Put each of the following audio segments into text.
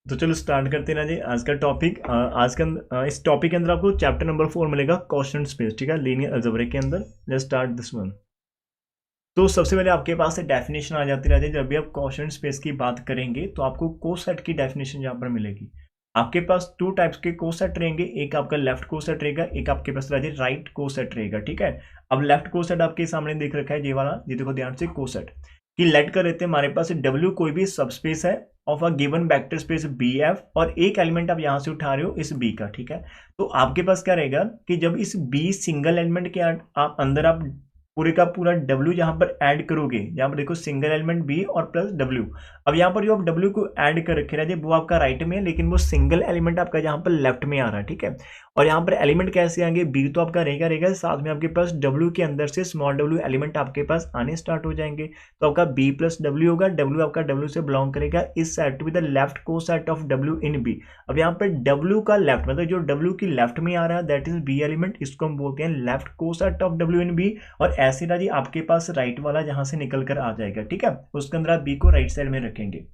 तो चलो स्टार्ट करते हैं ना जी आज का टॉपिक। इस टॉपिक के अंदर आपको चैप्टर नंबर 4 मिलेगा क्वेश्चन स्पेस, ठीक है, लीनियर अलजेब्रा के अंदर। Let's start this one. तो सबसे पहले आपके पास डेफिनेशन आ जाती रहती है। जब भी आप क्वेश्चन स्पेस की बात करेंगे तो आपको कोसेट की डेफिनेशन यहाँ पर मिलेगी। आपके पास टू टाइप्स के कोसेट रहेंगे, एक आपका लेफ्ट कोसेट रहेगा, एक आपके पास राइट कोसेट रहेगा, ठीक है। अब लेफ्ट कोसेट आपके सामने दिख रखा है, ये वाला, ये देखो ध्यान से, कोसेट कि लेट कर लेते हैं हमारे पास W कोई भी सबस्पेस है of a given vector space BF, और एक एलिमेंट आप यहां से उठा रहे हो इस B का, ठीक है। तो आपके पास क्या रहेगा कि जब इस B सिंगल एलिमेंट के आप अंदर आप पूरे का पूरा W जहां पर ऐड करोगे, यहाँ पर देखो सिंगल एलिमेंट B और प्लस W। अब यहाँ पर जो आप W को ऐड कर रखे रहे वो आपका राइट में है, लेकिन वो सिंगल एलिमेंट आपका यहाँ पर लेफ्ट में आ रहा है, ठीक है। और यहाँ पर एलिमेंट कैसे आएंगे, B तो आपका रहेगा रहेगा, साथ में आपके पास W के अंदर से स्मॉल w एलिमेंट आपके पास आने स्टार्ट हो जाएंगे। तो आपका B प्लस W होगा, W आपका W से बिलोंग करेगा, is said to be the left को set of W in B। अब यहाँ पर W का लेफ्ट मतलब जो W की लेफ्ट में आ रहा है दैट इज B एलिमेंट, इसको हम बोलते हैं लेफ्ट को set of W in B। और ऐसे ना जी आपके पास राइट वाला जहां से निकल कर आ जाएगा, ठीक है, उसके अंदर आप B को राइट साइड में रखेंगे।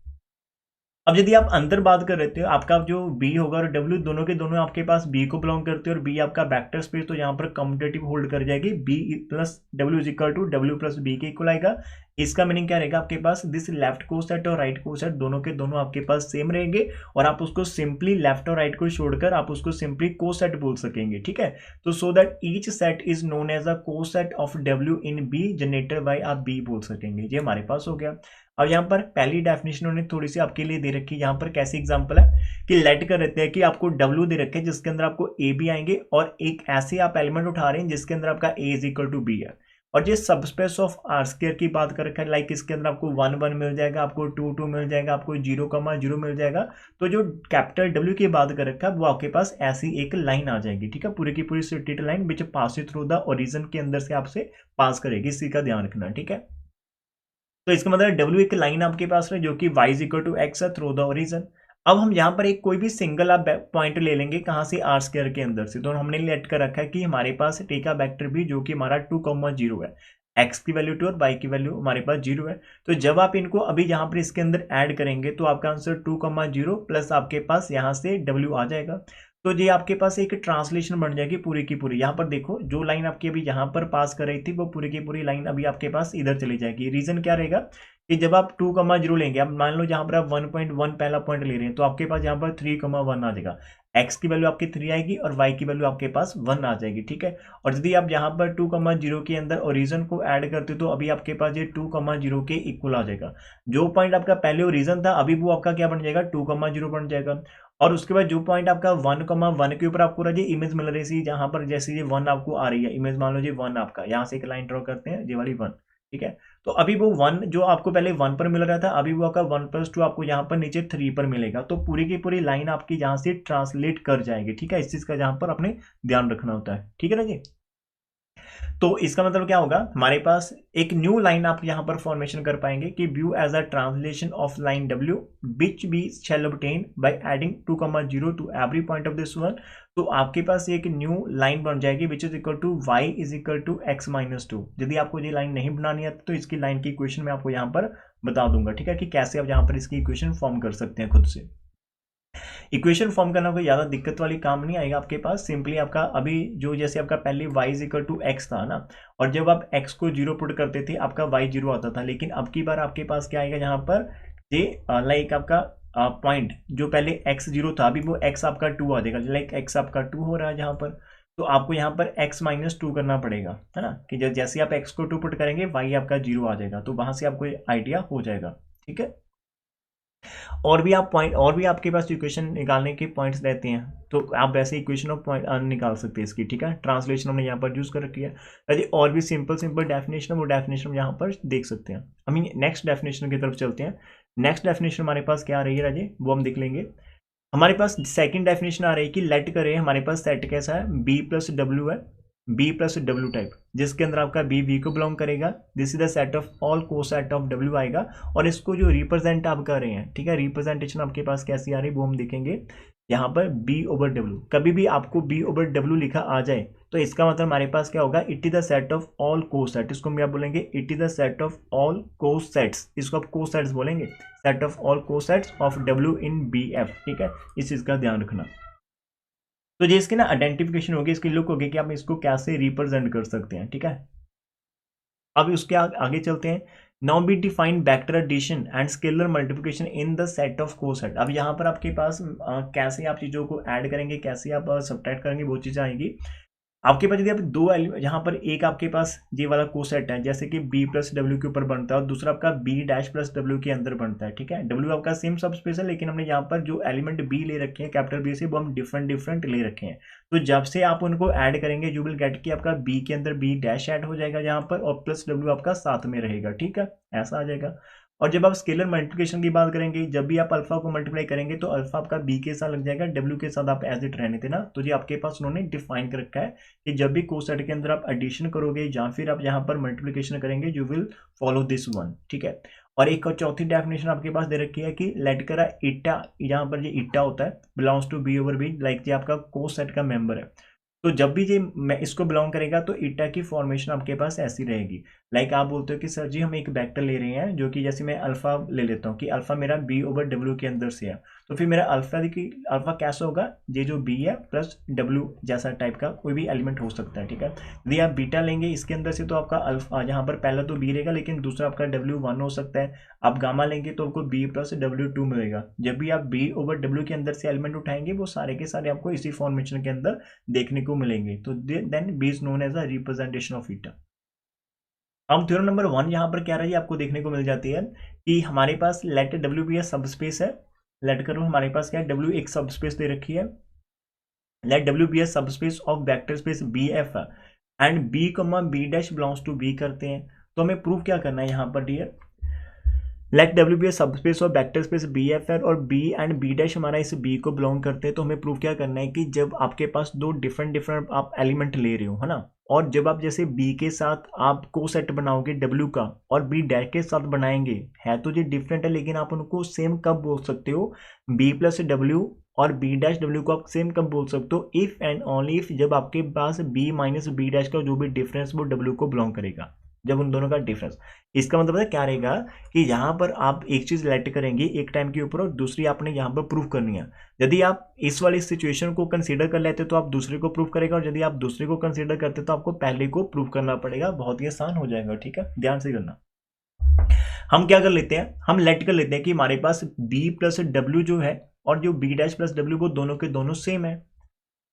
अब यदि आप अंदर बात कर रहे हो, आपका जो B होगा और W दोनों के दोनों आपके पास B को बिलोंग करते हैं और B आपका वेक्टर स्पेस, तो यहाँ पर कम्यूटेटिव होल्ड कर जाएगी, B plus W is equal to W plus B के इक्वल आएगा। इसका मीनिंग क्या रहेगा, आपके पास दिस लेफ्ट को सेट और राइट को सेट दोनों के दोनों आपके पास सेम रहेंगे, और आप उसको सिंपली लेफ्ट और राइट को छोड़कर आप उसको सिंपली को सेट बोल सकेंगे, ठीक है। तो so that each set is known as a को set of W in B generated by आप B बोल सकेंगे। ये हमारे पास हो गया। अब यहाँ पर पहली डेफिनेशन उन्होंने थोड़ी सी आपके लिए दे रखी है, यहाँ पर कैसी एग्जांपल है कि लेट कर रहते हैं कि आपको W दे रखे जिसके अंदर आपको A भी आएंगे, और एक ऐसे आप एलिमेंट उठा रहे हैं जिसके अंदर आपका A is equal to B है। और जो सबस्पेस ऑफ आर स्क्वायर की बात कर रखा है, लाइक इसके अंदर आपको 1 1 मिल जाएगा, आपको 2 2 मिल जाएगा, आपको 0,0 मिल जाएगा। तो जो कैपिटल W की बात कर रखा है वो आपके पास ऐसी एक लाइन आ जाएगी, ठीक है, पूरी की पूरी straight line which pass through the origin के अंदर से आपसे पास करेगी, इसी का ध्यान रखना, ठीक है। तो इसका मतलब W एक लाइन आपके पास है जो कि y is equal to x है थ्रू द ओरिजन। अब हम यहाँ पर एक कोई भी सिंगल आप पॉइंट ले लेंगे कहाँ से, आर स्क्वायर के अंदर से। तो हमने लेट कर रखा है कि हमारे पास टी का वेक्टर भी जो कि हमारा 2,0 है, x की वैल्यू 2 और y की वैल्यू हमारे पास 0 है। तो जब आप इनको अभी यहाँ पर इसके अंदर ऐड करेंगे तो आपका आंसर 2,0 प्लस आपके पास यहाँ से W आ जाएगा। तो ये आपके पास एक ट्रांसलेशन बन जाएगी पूरी की पूरी। यहाँ पर देखो जो लाइन आपकी अभी यहाँ पर पास कर रही थी वो पूरी की पूरी लाइन अभी आपके पास इधर चली जाएगी। रीजन क्या रहेगा कि जब आप 2,0 लेंगे, अब मान लो जहाँ पर आप 1.1 पहला पॉइंट ले रहे हैं तो आपके पास यहाँ पर 3,1 आ जाएगा, x की वैल्यू आपकी 3 आएगी और y की वैल्यू आपके पास 1 आ जाएगी, ठीक है। और यदि आप यहाँ पर 2,0 के अंदर ओरिजन को ऐड करते हो तो अभी आपके पास ये 2,0 के इक्वल आ जाएगा। जो पॉइंट आपका पहले ओरिजन था अभी वो आपका क्या बन जाएगा, 2,0 बन जाएगा। और उसके बाद जो पॉइंट आपका 1,1 के ऊपर आपको ये इमेज मिल रही थी, जहां पर जैसे ये 1 आपको आ रही है इमेज, मान लो जी 1 आपका, यहाँ से एक लाइन ड्रॉ करते हैं ये वाली 1, ठीक है। तो अभी वो 1 जो आपको पहले 1 पर मिल रहा था अभी वो आपका 1+2 आपको यहाँ पर नीचे 3 पर मिलेगा। तो पूरी की पूरी लाइन आपकी यहाँ से ट्रांसलेट कर जाएगी, ठीक है। इस चीज का जहां पर अपने ध्यान रखना होता है, ठीक है ना जी। तो इसका मतलब क्या होगा, हमारे पास एक न्यू लाइन आप यहां पर फॉर्मेशन कर पाएंगे कि view as a translation of line W which be shall obtain by adding 2,0 to every point of this one. तो आपके पास एक न्यू लाइन बन जाएगी which is equal to y is equal to x-2। यदि आपको ये लाइन नहीं बनानी है तो इसकी लाइन की इक्वेशन मैं आपको यहाँ पर बता दूंगा, ठीक है, कि कैसे आप यहाँ पर इसकी इक्वेशन फॉर्म कर सकते हैं खुद से। इक्वेशन फॉर्म करना कोई ज़्यादा दिक्कत वाली काम नहीं आएगा आपके पास। सिंपली आपका अभी जो जैसे आपका पहले y is equal to x था ना, और जब आप x को 0 पुट करते थे आपका y 0 आता था, लेकिन अब की बार आपके पास क्या आएगा यहाँ पर ये लाइक आपका पॉइंट जो पहले x 0 था अभी वो x आपका 2 आ जाएगा, लाइक x आपका 2 हो रहा है जहाँ पर। तो आपको यहाँ पर x-2 करना पड़ेगा, है ना, कि जैसे आप x को 2 पुट करेंगे y आपका 0 आ जाएगा। तो वहां से आपको आइडिया हो जाएगा, ठीक है। और भी आप पॉइंट और भी आपके पास इक्वेशन निकालने के पॉइंट्स रहते हैं तो आप वैसे इक्वेशन ऑफ पॉइंट निकाल सकते हैं इसकी, ठीक है। ट्रांसलेशन हमने यहाँ पर यूज कर रखी है। यदि और भी सिंपल सिंपल डेफिनेशन है वो डेफिनेशन हम यहाँ पर देख सकते हैं। हम नेक्स्ट डेफिनेशन की तरफ चलते हैं। नेक्स्ट डेफिनेशन हमारे पास क्या आ रही है राजे, वो हम देख लेंगे। हमारे पास सेकंड डेफिनेशन आ रही है कि लेट करें हमारे पास सेट कैसा है, B प्लस W है, बी प्लस डब्ल्यू टाइप, जिसके अंदर आपका बी वी को बिलोंग करेगा, this is the set of all coset of W आएगा। और इसको जो रिप्रेजेंट आप कर रहे हैं, ठीक है, रिप्रेजेंटेशन आपके पास कैसी आ रही है वो हम देखेंगे। यहाँ पर बी ओवर डब्ल्यू, कभी भी आपको बी ओवर डब्ल्यू लिखा आ जाए तो इसका मतलब हमारे पास क्या होगा, it is the set of all coset, इसको हम क्या बोलेंगे, it is the set of all cosets, इसको आप कोसेट्स बोलेंगे, set of all cosets of W in B F, ठीक है, इस चीज का ध्यान रखना। तो ये इसकी ना आइडेंटिफिकेशन होगी, इसकी लुक होगी कि आप इसको कैसे रिप्रेजेंट कर सकते हैं, ठीक है। अब उसके आगे चलते हैं। Now be define vector addition and scalar multiplication in the set of coset. अब यहाँ पर आपके पास कैसे आप चीज़ों को ऐड करेंगे, कैसे आप सब्ट्रैक्ट करेंगे, वो चीज़ आएगी। आपके पास यदि आप दो यहाँ पर एक आपके पास ये वाला कोसेट है, जैसे कि b प्लस डब्ल्यू के ऊपर बनता है और दूसरा आपका b डैश प्लस डब्ल्यू के अंदर बनता है, ठीक है। w आपका सेम सब स्पेस है, लेकिन हमने यहाँ पर जो एलिमेंट b ले रखे हैं कैपिटल B से, वो हम डिफरेंट डिफरेंट ले रखे हैं। तो जब से आप उनको ऐड करेंगे यू विल गेट कि आपका b के अंदर b डैश ऐड हो जाएगा यहाँ पर, और प्लस w आपका साथ में रहेगा, ठीक है, ऐसा आ जाएगा। और जब आप स्केलर मल्टीप्लिकेशन की बात करेंगे, जब भी आप अल्फा को मल्टीप्लाई करेंगे तो अल्फा आपका बी के साथ लग जाएगा, डब्ल्यू के साथ आप एज इट रहने थे ना, तो ये आपके पास उन्होंने डिफाइन कर रखा है कि जब भी कोसेट के अंदर आप एडिशन करोगे या फिर आप यहाँ पर मल्टीप्लिकेशन करेंगे, you will follow this one, ठीक है। और एक और चौथी डेफिनेशन आपके पास दे रखी है कि लेट करा इटा, यहाँ पर ये इटा होता है belongs to B over B, like ये आपका कोसेट का मेंबर है। तो जब भी ये मैं इसको बिलोंग करेगा तो ईटा की फॉर्मेशन आपके पास ऐसी रहेगी। लाइक आप बोलते हो कि सर जी हम एक वेक्टर ले रहे हैं, जो कि जैसे मैं अल्फा ले लेता हूँ कि अल्फा मेरा बी ओवर डब्ल्यू के अंदर से है, तो फिर मेरा अल्फा कैसा होगा, ये जो बी है प्लस डब्ल्यू जैसा टाइप का कोई भी एलिमेंट हो सकता है, ठीक है। यदि आप बीटा लेंगे इसके अंदर से तो आपका अल्फा यहाँ पर पहला तो बी रहेगा, लेकिन दूसरा आपका डब्ल्यू वन हो सकता है। आप गामा लेंगे तो आपको बी प्लस डब्ल्यू टू मिलेगा। जब भी आप बी ओवर डब्ल्यू के अंदर से एलिमेंट उठाएंगे वो सारे के सारे आपको इसी फॉर्मेशन के अंदर देखने को मिलेंगे। तो then B is known as a representation of eta. हम थ्योरम नंबर 1 यहाँ पर क्या रही है आपको देखने को मिल जाती है कि हमारे पास लेट डब्ल्यू भी सब स्पेस है। लेट करो हमारे पास क्या है, डब्ल्यू एक सब स्पेस दे रखी है, let W B subspace of vector space B F and B comma B dash belongs to B करते हैं। तो हमें प्रूफ क्या करना है यहाँ पर डियर, लेट डब्ल्यू बी सब स्पेस और वेक्टर स्पेस बी एफ है और बी एंड बी डैश हमारा इस बी को बिलोंग करते हैं। तो हमें प्रूफ क्या करना है कि जब आपके पास दो डिफरेंट डिफरेंट आप एलिमेंट ले रहे हो, है ना, और जब आप जैसे बी के साथ आप को सेट बनाओगे डब्ल्यू का और बी डैश के साथ बनाएंगे, है तो ये डिफरेंट है, लेकिन आप उनको सेम कब बोल सकते हो, बी प्लस डब्ल्यू और बी डैश डब्ल्यू को आप सेम कब बोल सकते हो, इफ एंड ओनली इफ जब आपके पास बी माइनस बी डैश का जो भी डिफरेंस वो डब्ल्यू को बिलोंग करेगा, जब उन दोनों का डिफरेंस। इसका मतलब है क्या रहेगा कि यहाँ पर आप एक चीज लेट करेंगे एक टाइम के ऊपर और दूसरी आपने यहाँ पर प्रूव करनी है। यदि आप इस वाली सिचुएशन को कंसीडर कर लेते तो आप दूसरे को प्रूव करेगा, और यदि आप दूसरे को कंसीडर करते तो आपको पहले को प्रूव करना पड़ेगा। बहुत ही आसान हो जाएगा, ठीक है, ध्यान से करना। हम क्या कर लेते हैं, हम लेट कर लेते हैं कि हमारे पास बी प्लस डब्ल्यू जो है और जो बी डैश प्लस डब्ल्यू वो दोनों के दोनों सेम है।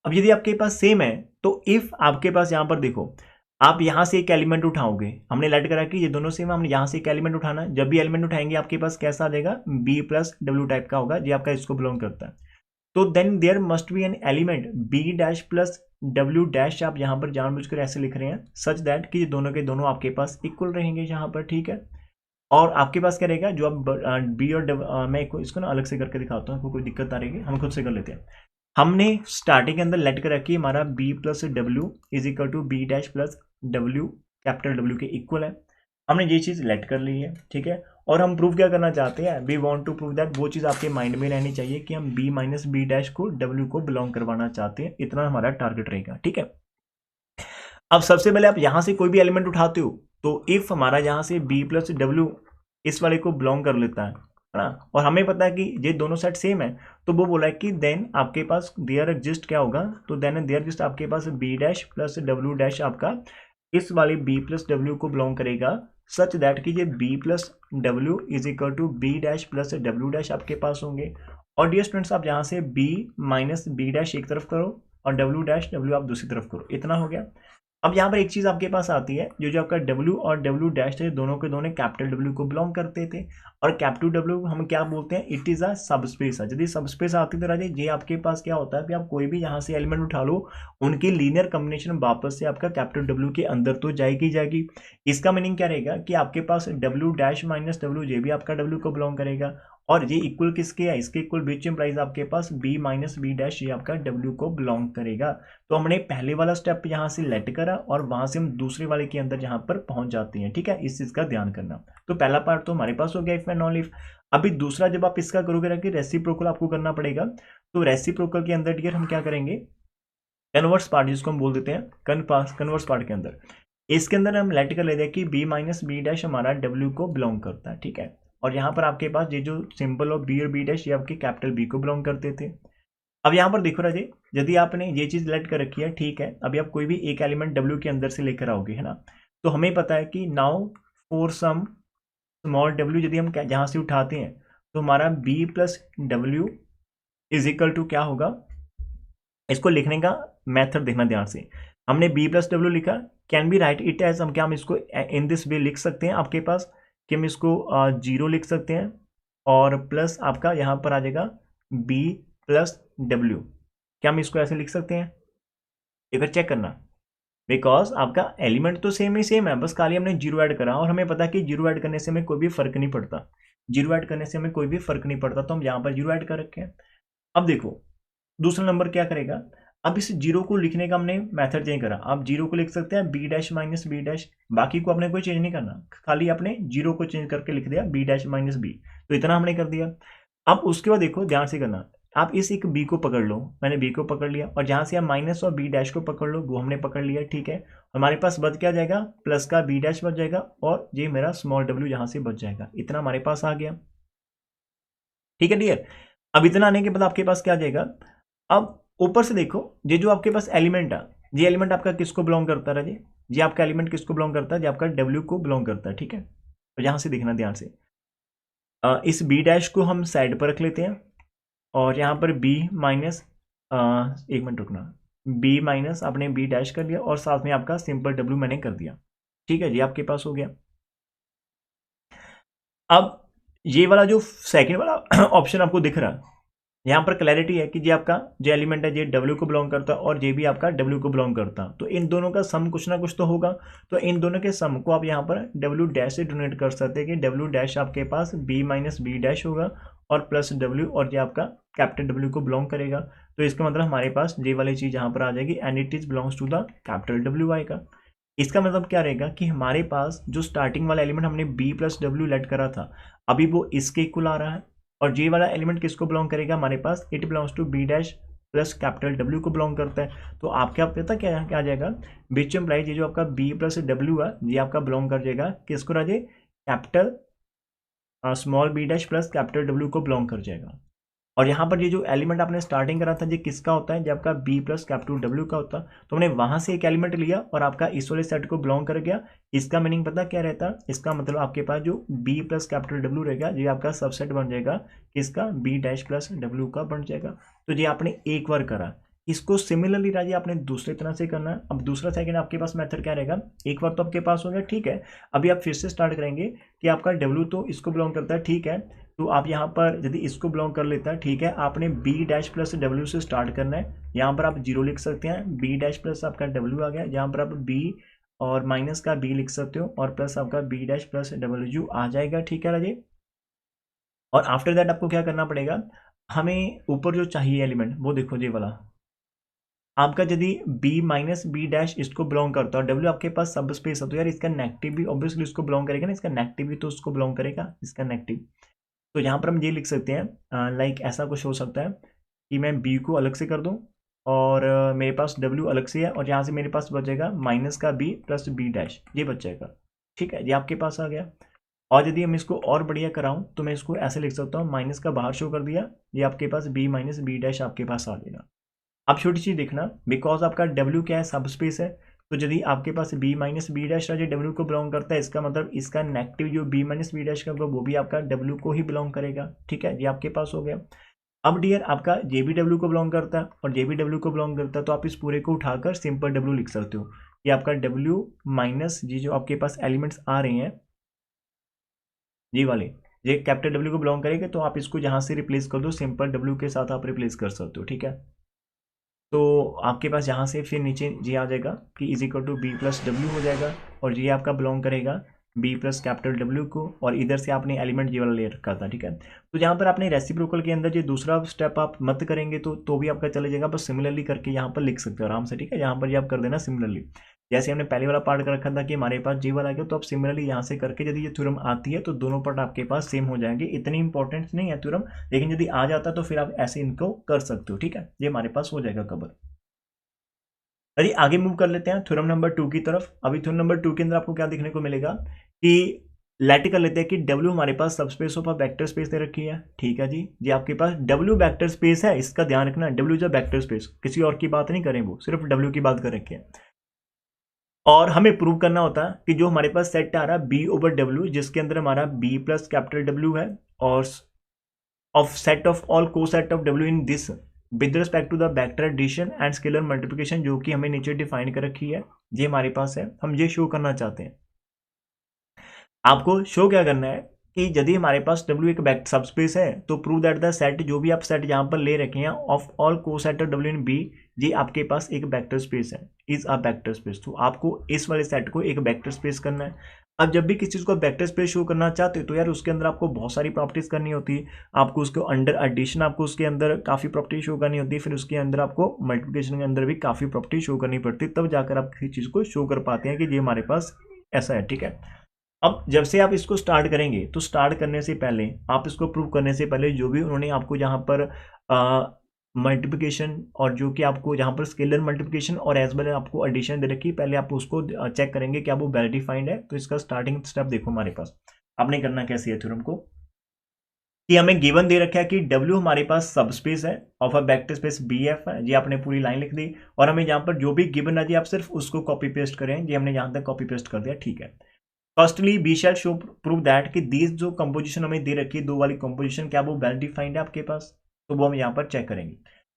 अब यदि आपके पास सेम है तो इफ आपके पास यहाँ पर देखो आप यहां से एक एलिमेंट उठाओगे, हमने लेट करा कि ये दोनों सेम, हमने यहां से एक एलिमेंट उठाना, जब भी एलिमेंट उठाएंगे आपके पास कैसा आ जाएगा, बी प्लस डब्ल्यू टाइप का होगा, ये आपका इसको बिलोंग करता है। तो then there must be an element B dash plus W dash, आप यहां पर जानबूझकर ऐसे लिख रहे हैं सच दैट कि ये दोनों के दोनों आपके पास इक्वल रहेंगे यहाँ पर, ठीक है। और आपके पास क्या रहेगा, जो आप बी और मैं इसको ना अलग से करके दिखाता हूँ, कोई दिक्कत आ रही है, हम खुद से कर लेते हैं। हमने स्टार्टिंग के अंदर लेट कर रखी हमारा b plus W is equal to B dash plus W, capital W के इक्वल है। हमने ये चीज़ लेट कर ली है, ठीक है। और हम प्रूव क्या करना चाहते हैं, we want to prove that, वो चीज़ आपके माइंड में रहनी चाहिए कि हम b माइनस बी डैश को w को बिलोंग करवाना चाहते हैं, इतना हमारा टारगेट रहेगा, ठीक है। अब सबसे पहले आप यहाँ से कोई भी एलिमेंट उठाते हो तो इफ हमारा यहाँ से b प्लस डब्ल्यू इस वाले को बिलोंग कर लेता है ना, और हमें पता है कि ये दोनों सेट सेम है, तो वो बोला है कि देन आपके पास देयर एग्जिस्ट क्या होगा, तो देन देयर एग्जिस्ट आपके पास B dash plus W dash आपका इस वाले बी प्लस डब्ल्यू को बिलोंग करेगा, सच दैट कि ये B plus W is equal to B dash plus W dash आपके पास होंगे। और डियर स्टूडेंट्स आप यहाँ से बी माइनस बी डैश एक तरफ करो और डब्ल्यू डैश डब्ल्यू आप दूसरी तरफ करो, इतना हो गया। अब यहाँ पर एक चीज आपके पास आती है, जो आपका W और W डैश है दोनों के दोनों कैपिटल W को बिलोंग करते थे, और कैपिटल W हम क्या बोलते हैं, इट इज अ सबस्पेस है। यदि सबस्पेस आती तो राजे ये आपके पास क्या होता है कि आप कोई भी यहाँ से एलिमेंट उठा लो, उनकी लीनियर कॉम्बिनेशन वापस से आपका कैपिटल W के अंदर तो जाएगी। इसका मीनिंग क्या रहेगा कि आपके पास W डैश माइनस डब्ल्यू ये भी आपका W को बिलोंग करेगा, और ये इक्वल किसके है, इसके इक्वल विच इंप्लाइज आपके पास b माइनस बी डैश, ये आपका w को बिलोंग करेगा। तो हमने पहले वाला स्टेप यहाँ से लेट करा और वहां से हम दूसरे वाले के अंदर यहाँ पर पहुंच जाते हैं, ठीक है, इस चीज का ध्यान करना। तो पहला पार्ट तो हमारे पास हो गया इफ एंड नॉन इफ। अभी दूसरा जब आप इसका करोगे कि रेसिप्रोकल आपको करना पड़ेगा, तो रेसिप्रोकल के अंदर डियर हम क्या करेंगे, कन्वर्स पार्ट जिसको हम बोल देते हैं कन्वर्स पार्ट के अंदर, इसके अंदर हम लेट कर लेते हैं कि b माइनस बी डैश हमारा w को बिलोंग करता है, ठीक है। और यहाँ पर आपके पास ये जो सिंबल ऑफ b और b डैश ये आपके कैपिटल B को बिलोंग करते थे। अब यहाँ पर देखो राजे, यदि आपने ये चीज लेट कर रखी है, ठीक है, अभी आप कोई भी एक एलिमेंट w के अंदर से लेकर आओगे, है ना, तो हमें पता है कि now for some small w यदि हम जहाँ से उठाते हैं तो हमारा b plus W is equal to क्या होगा। इसको लिखने का मेथड देखना ध्यान से, हमने b प्लस डब्ल्यू लिखा, can be write it as, हम क्या हम इसको इन दिस वे लिख सकते हैं आपके पास कि हम इसको 0 लिख सकते हैं और प्लस आपका यहाँ पर आ जाएगा b प्लस डब्ल्यू, क्या हम इसको ऐसे लिख सकते हैं, एक बार चेक करना, बिकॉज आपका एलिमेंट तो सेम ही सेम है, बस खाली हमने 0 ऐड करा और हमें पता है कि 0 ऐड करने से हमें कोई भी फर्क नहीं पड़ता, 0 ऐड करने से हमें कोई भी फर्क नहीं पड़ता, तो हम यहाँ पर 0 ऐड कर रखे हैं। अब देखो दूसरा नंबर क्या करेगा, अब इस 0 को लिखने का हमने मेथड चेंज करा, आप 0 को लिख सकते हैं b dash minus B dash, बाकी को आपने कोई चेंज नहीं करना, खाली आपने 0 को चेंज करके लिख दिया b डैश माइनस बी, तो इतना हमने कर दिया। अब उसके बाद देखो ध्यान से करना, आप इस एक b को पकड़ लो, मैंने b को पकड़ लिया और जहां से आप माइनस और b डैश को पकड़ लो वो हमने पकड़ लिया, ठीक है, हमारे पास बच क्या जाएगा, प्लस का b डैश बच जाएगा और ये मेरा स्मॉल w यहां से बच जाएगा, इतना हमारे पास आ गया, ठीक है डियर। अब इतना आने के बाद आपके पास क्या आ जाएगा, अब ऊपर से देखो ये जो आपके पास एलिमेंट है, ये एलिमेंट आपका किसको बिलोंग करता है, ये आपका एलिमेंट किसको बिलोंग करता है, ये आपका w को बिलोंग करता है, ठीक है। तो यहां से देखना ध्यान से, इस b डैश को हम साइड पर रख लेते हैं और यहाँ पर b माइनस, एक मिनट रुकना, b माइनस आपने b डैश कर लिया और साथ में आपका सिंपल w मैंने कर दिया, ठीक है, ये आपके पास हो गया। अब ये वाला जो सेकंड वाला ऑप्शन आपको दिख रहा है, यहाँ पर क्लैरिटी है कि ये आपका जो एलिमेंट है ये w को बिलोंग करता है और ये भी आपका w को बिलोंग करता है, तो इन दोनों का सम कुछ ना कुछ तो होगा, तो इन दोनों के सम को आप यहाँ पर w डैश से डोनेट कर सकते हैं कि w डैश आपके पास b माइनस बी डैश होगा और प्लस w, और ये आपका कैपिटल W को बिलोंग करेगा, तो इसका मतलब हमारे पास ये वाली चीज यहाँ पर आ जाएगी and it is belongs to the capital W आएगा। इसका मतलब क्या रहेगा कि हमारे पास जो स्टार्टिंग वाला एलिमेंट हमने b प्लस डब्ल्यू लेट करा था, अभी वो इसके इक्वल आ रहा है, और ये वाला एलिमेंट किसको बिलोंग करेगा, हमारे पास it belongs to b dash plus capital W को बिलोंग करता है। तो आपके आप पता क्या आ जाएगा, बीच एम्प्लाइज ये जो आपका b प्लस डब्ल्यू है ये आपका बिलोंग कर जाएगा किसको, राजे capital small b dash plus capital W को बिलोंग कर जाएगा। और यहाँ पर ये जो एलिमेंट आपने स्टार्टिंग करा था ये किसका होता है, जब आपका b प्लस कैपिटल W का होता है, तो हमने वहां से एक एलिमेंट लिया और आपका इस वाले सेट को बिलोंग कर गया। इसका मीनिंग पता क्या रहता है, इसका मतलब आपके पास जो b प्लस कैपिटल W रहेगा ये आपका सबसेट बन जाएगा किसका, b डैश प्लस W का बन जाएगा। तो ये आपने एक बार करा, इसको सिमिलरली राजी आपने दूसरे तरह से करना है। अब दूसरा सेकंड आपके पास मेथड क्या रहेगा, एक बार तो आपके पास हो गया, ठीक है, अभी आप फिर से स्टार्ट करेंगे कि आपका W तो इसको बिलोंग करता है, ठीक है, तो आप यहाँ पर यदि इसको बिलोंग कर लेता है, ठीक है, आपने b डैश प्लस W से स्टार्ट करना है, यहाँ पर आप 0 लिख सकते हैं, b डैश प्लस आपका W आ गया, यहाँ पर आप b और माइनस का b लिख सकते हो और प्लस आपका b डैश प्लस W आ जाएगा, ठीक है राजे। और आफ्टर दैट आपको क्या करना पड़ेगा, हमें ऊपर जो चाहिए एलिमेंट वो देखो ये वाला आपका, यदि b माइनस बी डैश इसको बिलोंग करता है और w आपके पास सब स्पेस है, तो यार इसका नेगेटिव भी ऑब्वियसली इसको बिलोंग करेगा ना, इसका नेगेटिव भी तो उसको बिलोंग करेगा, इसका नेगेटिव। तो यहाँ पर हम ये लिख सकते हैं लाइक ऐसा कुछ हो सकता है कि मैं b को अलग से कर दूं और मेरे पास w अलग से है और यहाँ से मेरे पास बचेगा माइनस का b प्लस b डैश, ये बच जाएगा, ठीक है, ये आपके पास आ गया। और यदि हम इसको और बढ़िया कराऊं तो मैं इसको ऐसे लिख सकता हूँ, माइनस का बाहर शो कर दिया, ये आपके पास b माइनस बी डैश आपके पास आ जाएगा। अब छोटी चीज देखना, बिकॉज आपका w क्या है, सब स्पेस है, तो यदि आपके पास b माइनस बी डैश जो w को बिलोंग करता है, इसका मतलब इसका नेगेटिव जो b माइनस बी डैश का होगा वो भी आपका w को ही बिलोंग करेगा, ठीक है, ये आपके पास हो गया। अब डियर आपका ये भी w को बिलोंग करता है और ये भी w को बिलोंग करता है, तो आप इस पूरे को उठाकर सिंपल w लिख सकते हो, ये आपका w माइनस ये जो आपके पास एलिमेंट्स आ रहे हैं ये वाले, ये कैपिटल W को बिलोंग करेगा, तो आप इसको यहाँ से रिप्लेस कर दो, सिंपल W के साथ आप रिप्लेस कर सकते हो, ठीक है। तो आपके पास यहाँ से फिर नीचे ये आ जाएगा कि is equal to b plus W हो जाएगा और ये आपका बिलोंग करेगा बी प्लस कैपिटल डब्ल्यू को, और इधर से आपने एलिमेंट ये वाला ले रखा था, ठीक है। तो जहाँ पर आपने रेसिप्रोकल के अंदर जो दूसरा स्टेप आप मत करेंगे तो भी आपका चले जाएगा, बस सिमिलरली करके यहाँ पर लिख सकते हो आराम से, ठीक है। यहाँ पर ये आप कर देना सिमिलरली, जैसे हमने पहले वाला पार्ट कर रखा था कि हमारे पास जी वाला आ गया, तो आप सिमिलरली यहाँ से करके यदि ये थ्योरम आती है तो दोनों पार्ट आपके पास सेम हो जाएंगे। इतनी इंपॉर्टेंट नहीं है थ्योरम, लेकिन यदि आ जाता तो फिर आप ऐसे इनको कर सकते हो, ठीक है। ये हमारे पास हो जाएगा कवर। यदि आगे मूव कर लेते हैं थ्योरम नंबर 2 की तरफ। अभी थ्योरम नंबर 2 के अंदर आपको क्या देखने को मिलेगा कि लेट कर लेते हैं कि W हमारे पास subspace of a vector space दे रखी है, ठीक है जी। जी आपके पास W वेक्टर स्पेस है, इसका ध्यान रखना, W जो वेक्टर स्पेस, किसी और की बात नहीं करें, वो सिर्फ W की बात कर रखी है। और हमें प्रूव करना होता है कि जो हमारे पास सेट आ रहा है B ओवर W, जिसके अंदर हमारा B प्लस कैपिटल W है, और ऑफ सेट ऑफ ऑल को set of W in this with respect to the vector addition and scalar multiplication, जो कि हमें नीचे डिफाइन कर रखी है, ये हमारे पास है। हम ये शो करना चाहते हैं, आपको शो क्या करना है कि यदि हमारे पास W एक सबस्पेस है तो प्रूव दैट द सेट, जो भी आप सेट यहाँ पर ले रखे हैं ऑफ ऑल को set of W in B, ये आपके पास एक वेक्टर स्पेस है, इज अ वेक्टर स्पेस। तो आपको इस वाले सेट को एक वेक्टर स्पेस करना है। अब जब भी किसी चीज़ को वेक्टर स्पेस शो करना चाहते हो तो यार उसके अंदर आपको बहुत सारी प्रॉपर्टीज करनी होती है। आपको उसके अंडर एडिशन, आपको उसके अंदर काफ़ी प्रॉपर्टी शो करनी होती है, फिर उसके अंदर आपको मल्टीप्लिकेशन के अंदर भी काफ़ी प्रॉपर्टी शो करनी पड़ती है, तब जाकर आप किसी चीज़ को शो कर पाते हैं कि ये हमारे पास ऐसा है, ठीक है। अब जब से आप इसको स्टार्ट करेंगे तो स्टार्ट करने से पहले, आप इसको प्रूव करने से पहले, जो भी उन्होंने आपको यहाँ पर मल्टीप्लिकेशन और जो कि आपको यहाँ पर स्केलर मल्टीप्लिकेशन और एज वेल आपको एडिशन दे रखी, पहले आप उसको चेक करेंगे कि आप वो वेल डिफाइंड है। तो इसका स्टार्टिंग स्टेप देखो हमारे पास, आपने करना कैसे है थ्योरम को, कि हमें गिवन दे रखा है कि W हमारे पास सबस्पेस है of a vector space BF है, जी आपने पूरी लाइन लिख दी, और हमें यहाँ पर जो भी गिवन है जी आप सिर्फ उसको कॉपी पेस्ट करें, जी हमने यहाँ तक कॉपी पेस्ट कर दिया, ठीक है। Firstly we shall show prove that कि दीज जो कंपोजिशन हमें दे रखी है, दो वाली कंपोजिशन, क्या वो वेल डिफाइंड है आपके पास, तो वो हम यहाँ पर चेक करेंगे।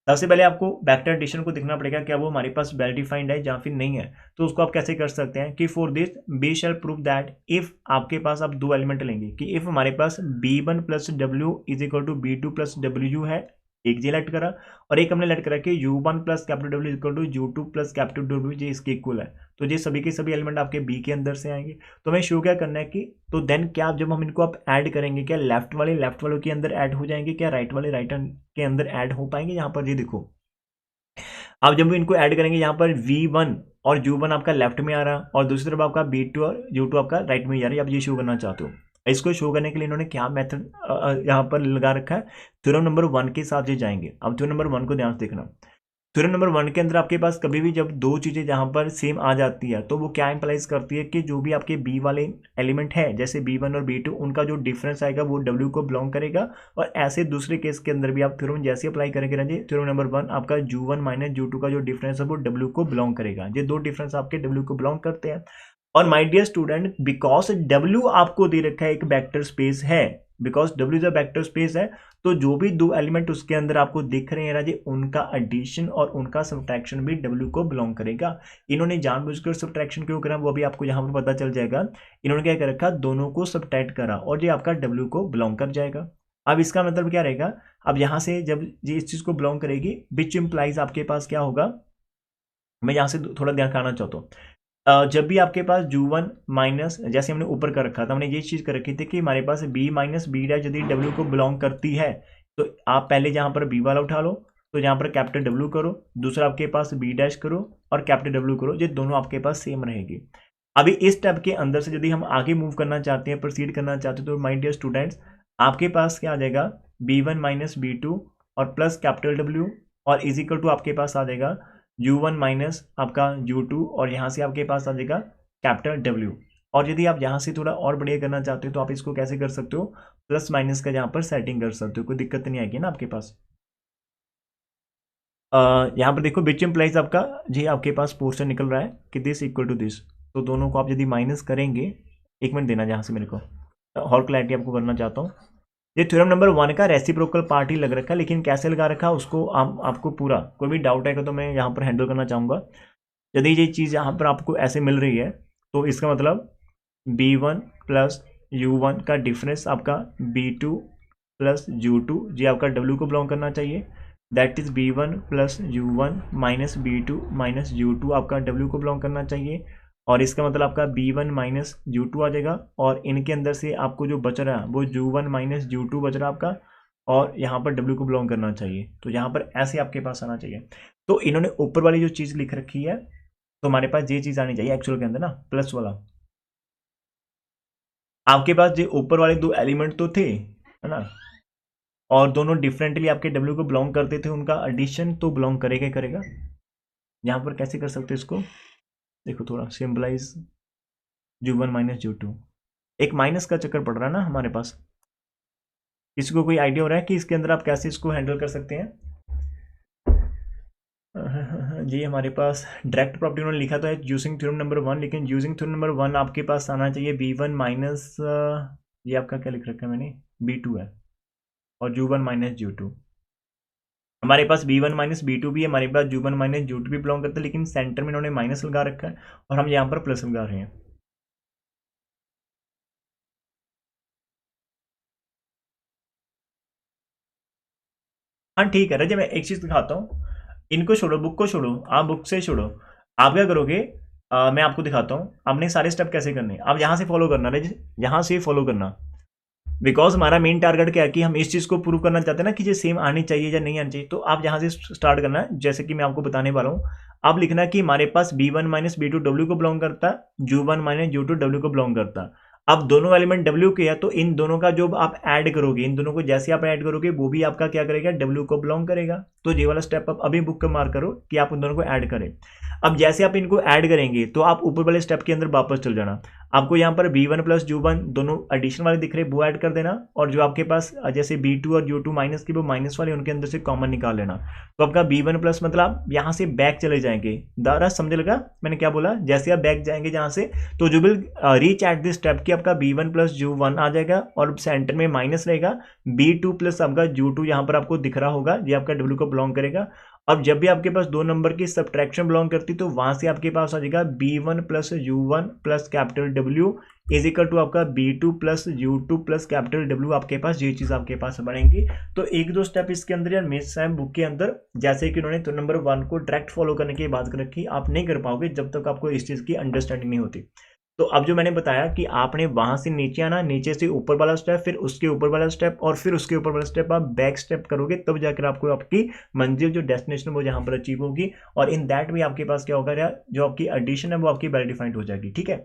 सबसे पहले आपको वेक्टर एडिशन को देखना पड़ेगा, क्या वो हमारे पास वेल डिफाइंड है या फिर नहीं है। तो उसको आप कैसे कर सकते हैं कि for this we shall prove that if आपके पास आप दो एलिमेंट लेंगे कि इफ हमारे पास B1 plus W is equal to B2 plus WU है, एक जी लेट करा, और एक हमने लेट करा कि U1 plus capital W equal to U2 plus capital W, ये इसके इक्वल है। तो ये सभी के सभी एलिमेंट आपके B के अंदर से आएंगे। तो हमें शो क्या करना है कि तो देन क्या जब हम इनको आप ऐड करेंगे, क्या लेफ्ट वालों के अंदर ऐड हो जाएंगे, क्या राइट वाले राइट के अंदर ऐड हो पाएंगे। यहाँ पर ये देखो, अब जब हम इनको ऐड करेंगे, यहाँ पर V1 और U1 आपका लेफ्ट में आ रहा है, और दूसरी तरफ आपका B2 और U2 आपका राइट में आ रहा है। अब ये शो करना चाहते हो, इसको शो करने के लिए इन्होंने क्या मेथड यहाँ पर लगा रखा है, थ्योरम नंबर 1 के साथ ये जाएंगे। अब थ्योरम नंबर 1 को ध्यान से देखना, थ्योरम नंबर 1 के अंदर आपके पास कभी भी जब दो चीज़ें जहाँ पर सेम आ जाती है तो वो क्या इंप्लाइज करती है कि जो भी आपके B वाले एलिमेंट है, जैसे B1 और B2, उनका जो डिफरेंस आएगा वो W को बिलोंग करेगा। और ऐसे दूसरे केस के अंदर भी आप थ्योरम जैसे अप्लाई करेंगे ना जी, थ्योरम नंबर 1 आपका U1 माइनस U2 का जो डिफरेंस है वो W को बिलोंग करेगा। ये दो डिफरेंस आपके W को बिलोंग करते हैं। और my dear student, because W आपको दे रखा है एक वेक्टर स्पेस है, बिकॉज W जो वेक्टर स्पेस है, तो जो भी दो एलिमेंट उसके अंदर आपको दिख रहे हैं राजे, उनका एडिशन और उनका सब्ट्रैक्शन भी W को बिलोंग करेगा। इन्होंने जानबूझकर सब्ट्रैक्शन क्यों करा वो भी आपको यहाँ पर पता चल जाएगा। इन्होंने क्या कर रखा, दोनों को सब्ट्रैक्ट करा और ये आपका W को बिलोंग कर जाएगा। अब इसका मतलब क्या रहेगा, अब यहाँ से जब ये इस चीज़ को बिलोंग करेगी, विच इम्प्लाइज आपके पास क्या होगा, मैं यहाँ से थोड़ा ध्यान रखना चाहता हूँ। जब भी आपके पास U1 माइनस, जैसे हमने ऊपर कर रखा था, हमने ये चीज़ कर रखी थी कि हमारे पास B माइनस B डैश यदि W को बिलोंग करती है, तो आप पहले जहाँ पर B वाला उठा लो, तो यहाँ पर कैपिटल W करो, दूसरा आपके पास B डैश करो और कैपिटल W करो, ये दोनों आपके पास सेम रहेगी। अभी इस स्टेप के अंदर से यदि हम आगे मूव करना चाहते हैं, प्रोसीड करना चाहते हैं, तो माय डियर स्टूडेंट्स आपके पास क्या आ जाएगा, B1 माइनस B2 और प्लस कैपिटल W, और इज इक्वल टू आपके पास आ जाएगा U1 माइनस आपका U2, और यहाँ से आपके पास आ जाएगा कैपिटल W। और यदि आप यहाँ से थोड़ा और बढ़िया करना चाहते हो तो आप इसको कैसे कर सकते हो, प्लस माइनस का यहाँ पर सेटिंग कर सकते हो, कोई दिक्कत नहीं आएगी ना आपके पास। यहाँ पर देखो विच इम्प्लाइज आपका जी आपके पास पोर्शन निकल रहा है कि दिस इक्वल टू दिस, तो दोनों को आप यदि माइनस करेंगे, एक मिनट देना जहाँ से मेरे को और क्लैरिटी आपको करना चाहता हूँ। ये थ्योरम नंबर 1 का रेसिप्रोकल पार्ट ही लग रखा है, लेकिन कैसे लगा रखा है उसको आपको पूरा कोई भी डाउट आएगा तो मैं यहाँ पर हैंडल करना चाहूँगा। यदि ये चीज़ यहाँ पर आपको ऐसे मिल रही है तो इसका मतलब B1 प्लस U1 का डिफरेंस आपका B2 प्लस U2 जी आपका W को बिलोंग करना चाहिए, that is B1 plus U1 minus B2 minus U2 आपका W को बिलोंग करना चाहिए। और इसका मतलब आपका b1 माइनस u2 आ जाएगा, और इनके अंदर से आपको जो बच रहा है वो u1 माइनस u2 बच रहा है आपका, और यहाँ पर w को बिलोंग करना चाहिए, तो यहाँ पर ऐसे आपके पास आना चाहिए। तो इन्होंने ऊपर वाली जो चीज़ लिख रखी है, तो हमारे पास ये चीज़ आनी चाहिए एक्चुअल के अंदर ना, प्लस वाला। आपके पास जो ऊपर वाले दो एलिमेंट तो थे, है ना, और दोनों डिफरेंटली आपके w को बिलोंग करते थे, उनका एडिशन तो बिलोंग करेगा ही करेगा। यहाँ पर कैसे कर सकते हैं इसको, देखो थोड़ा सिंबलाइज u1 माइनस u2, एक माइनस का चक्कर पड़ रहा है ना हमारे पास। किसी को कोई आइडिया हो रहा है कि इसके अंदर आप कैसे इसको हैंडल कर सकते हैं? जी हमारे पास डायरेक्ट प्रॉपर्टी उन्होंने लिखा तो है यूजिंग थ्योरम नंबर 1, लेकिन यूजिंग थ्योरम नंबर 1 आपके पास आना चाहिए b1 माइनस, ये आपका क्या लिख रखा है मैंने, b2 है, और u1 माइनस u2। हमारे पास b1 माइनस b2 भी है, हमारे पास u1 माइनस u2 भी बिलोंग करता है, लेकिन सेंटर में इन्होंने माइनस लगा रखा है और हम यहाँ पर प्लस लगा रहे हैं। हाँ ठीक है रजय, मैं एक चीज़ दिखाता हूँ, इनको छोड़ो, बुक को छोड़ो, आप बुक से छोड़ो, आप क्या करोगे, मैं आपको दिखाता हूँ आपने सारे स्टेप कैसे करने, आप यहाँ से फॉलो करना रजय, यहाँ से फॉलो करना, बिकॉज हमारा मेन टारगेट क्या है कि हम इस चीज़ को प्रूव करना चाहते हैं ना कि ये सेम आनी चाहिए या नहीं आनी चाहिए। तो आप यहाँ से स्टार्ट करना है, जैसे कि मैं आपको बताने वाला हूँ। आप लिखना कि हमारे पास b1 माइनस b2 w को बिलोंग करता है, u1 माइनस u2 w को बिलोंग करता है। अब दोनों एलिमेंट w के है, तो इन दोनों का जो आप ऐड करोगे, इन दोनों को जैसे आप ऐड करोगे वो भी आपका क्या करेगा, w को बिलोंग करेगा। तो ये वाला स्टेप आप अभी बुक में मार्क करो कि आप उन दोनों को ऐड करें। अब जैसे आप इनको ऐड करेंगे तो आप ऊपर वाले स्टेप के अंदर वापस चल जाना, आपको यहाँ पर b1 प्लस u1 दोनों एडिशन वाले दिख रहे वो ऐड कर देना, और जो आपके पास जैसे b2 और u2 माइनस की वो माइनस वाले उनके अंदर से कॉमन निकाल लेना। तो आपका b1 प्लस मतलब आप यहाँ से बैक चले जाएंगे, दारा समझ लगा मैंने क्या बोला, जैसे आप बैक जाएंगे जहाँ से, तो जो will reach at this step की आपका b1 प्लस u1 आ जाएगा, और सेंटर में माइनस रहेगा, b2 प्लस आपका u2 यहाँ पर आपको दिख रहा होगा, ये आपका w को बिलोंग करेगा। अब जब भी आपके पास दो नंबर की सब्ट्रैक्शन बिलोंग करती तो वहां से आपके पास आ जाएगा b1 plus u1 plus capital W is equal to आपका b2 plus u2 plus capital W। आपके पास ये चीज आपके पास बनेंगी। तो एक दो स्टेप इसके अंदर यार मिस है बुक के अंदर, जैसे कि उन्होंने तो नंबर 1 को डायरेक्ट फॉलो करने की बात कर रखी, आप नहीं कर पाओगे जब तक आपको इस चीज की अंडरस्टैंडिंग नहीं होती। तो अब जो मैंने बताया कि आपने वहां से नीचे आना, नीचे से ऊपर वाला स्टेप, फिर उसके ऊपर वाला स्टेप, और फिर उसके ऊपर वाला स्टेप, आप बैक स्टेप करोगे तब जाकर आपको आपकी मंजिल जो डेस्टिनेशन वो जहां पर अचीव होगी। और इन दैट वे आपके पास क्या होगा यार, जो आपकी एडिशन है वो आपकी वेल डिफाइंड हो जाएगी। ठीक है,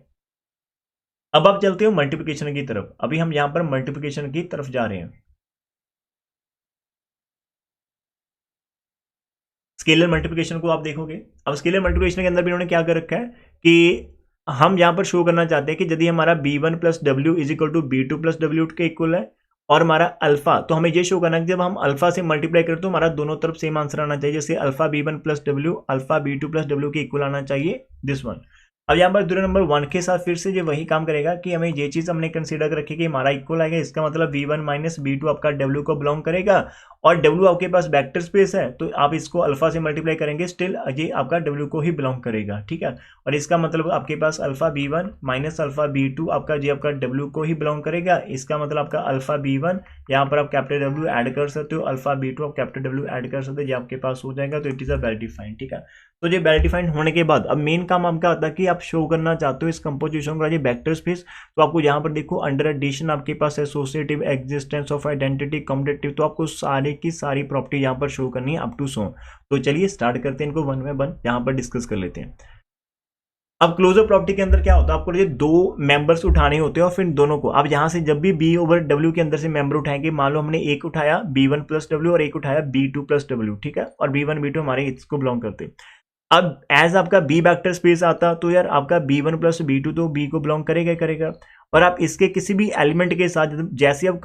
अब आप चलते हो मल्टीप्लिकेशन की तरफ। अभी हम यहां पर मल्टीप्लिकेशन की तरफ जा रहे हैं। स्केलर मल्टीप्लिकेशन को आप देखोगे, अब स्केलर मल्टीप्लिकेशन के अंदर भी उन्होंने क्या कर रखा है कि हम यहां पर शो करना चाहते हैं कि यदि हमारा b1 plus W is equal to b2 plus W के इक्वल है, और हमारा अल्फा, तो हमें ये शो करना है कि जब हम अल्फा से मल्टीप्लाई करें तो हमारा दोनों तरफ सेम आंसर आना चाहिए, जैसे alpha b1 plus W alpha b2 plus W के इक्वल आना चाहिए, दिस वन। अब यहाँ पर दूसरे नंबर 1 के साथ फिर से ये वही काम करेगा कि हमें ये चीज हमने कंसीडर कर रखी कि हमारा इक्वल आएगा, इसका मतलब b1 माइनस b2 आपका w को बिलोंग करेगा, और w आपके पास वेक्टर स्पेस है, तो आप इसको अल्फा से मल्टीप्लाई करेंगे स्टिल ये आपका w को ही बिलोंग करेगा। ठीक है, और इसका मतलब आपके पास alpha b1 minus alpha b2 आपका ये आपका w को ही बिलोंग करेगा, इसका मतलब आपका अल्फा b1 यहाँ पर आप कैपिटल W ऐड कर सकते हो, अल्फा b2 आप कैपिटल W ऐड कर सकते हो, ये आपके पास हो जाएगा। तो it is a well defined. ठीक है, तो ये वेल डिफाइंड होने के बाद अब मेन काम आपका आता है कि आप शो करना चाहते हो इस कंपोजिशन का ये वेक्टर स्पेस। तो आपको यहाँ पर देखो अंडर एडिशन आपके पास associative, existence of identity, commutative, तो आपको सारे की सारी प्रॉपर्टी यहाँ पर शो करनी है अप टू सो। तो चलिए स्टार्ट करते हैं, इनको वन बाय वन यहाँ पर डिस्कस कर लेते हैं। अब क्लोजर प्रॉपर्टी के अंदर क्या होता है, आपको ये दो मेंबर्स उठाने होते हैं, और फिर दोनों को आप यहां से जब भी b ओवर w के अंदर से मेंबर उठाएंगे, मान लो हमने एक उठाया b1 प्लस डब्ल्यू और एक उठाया b2 प्लस डब्ल्यू, ठीक है, और b1 b2 हमारे इसको बिलोंग करते। अब एज आपका b वेक्टर स्पेस आता तो यार आपका b1 प्लस b2 तो b को बिलोंग करेगा ही करेगा, और आप इसके किसी भी एलिमेंट के साथ जैसे आप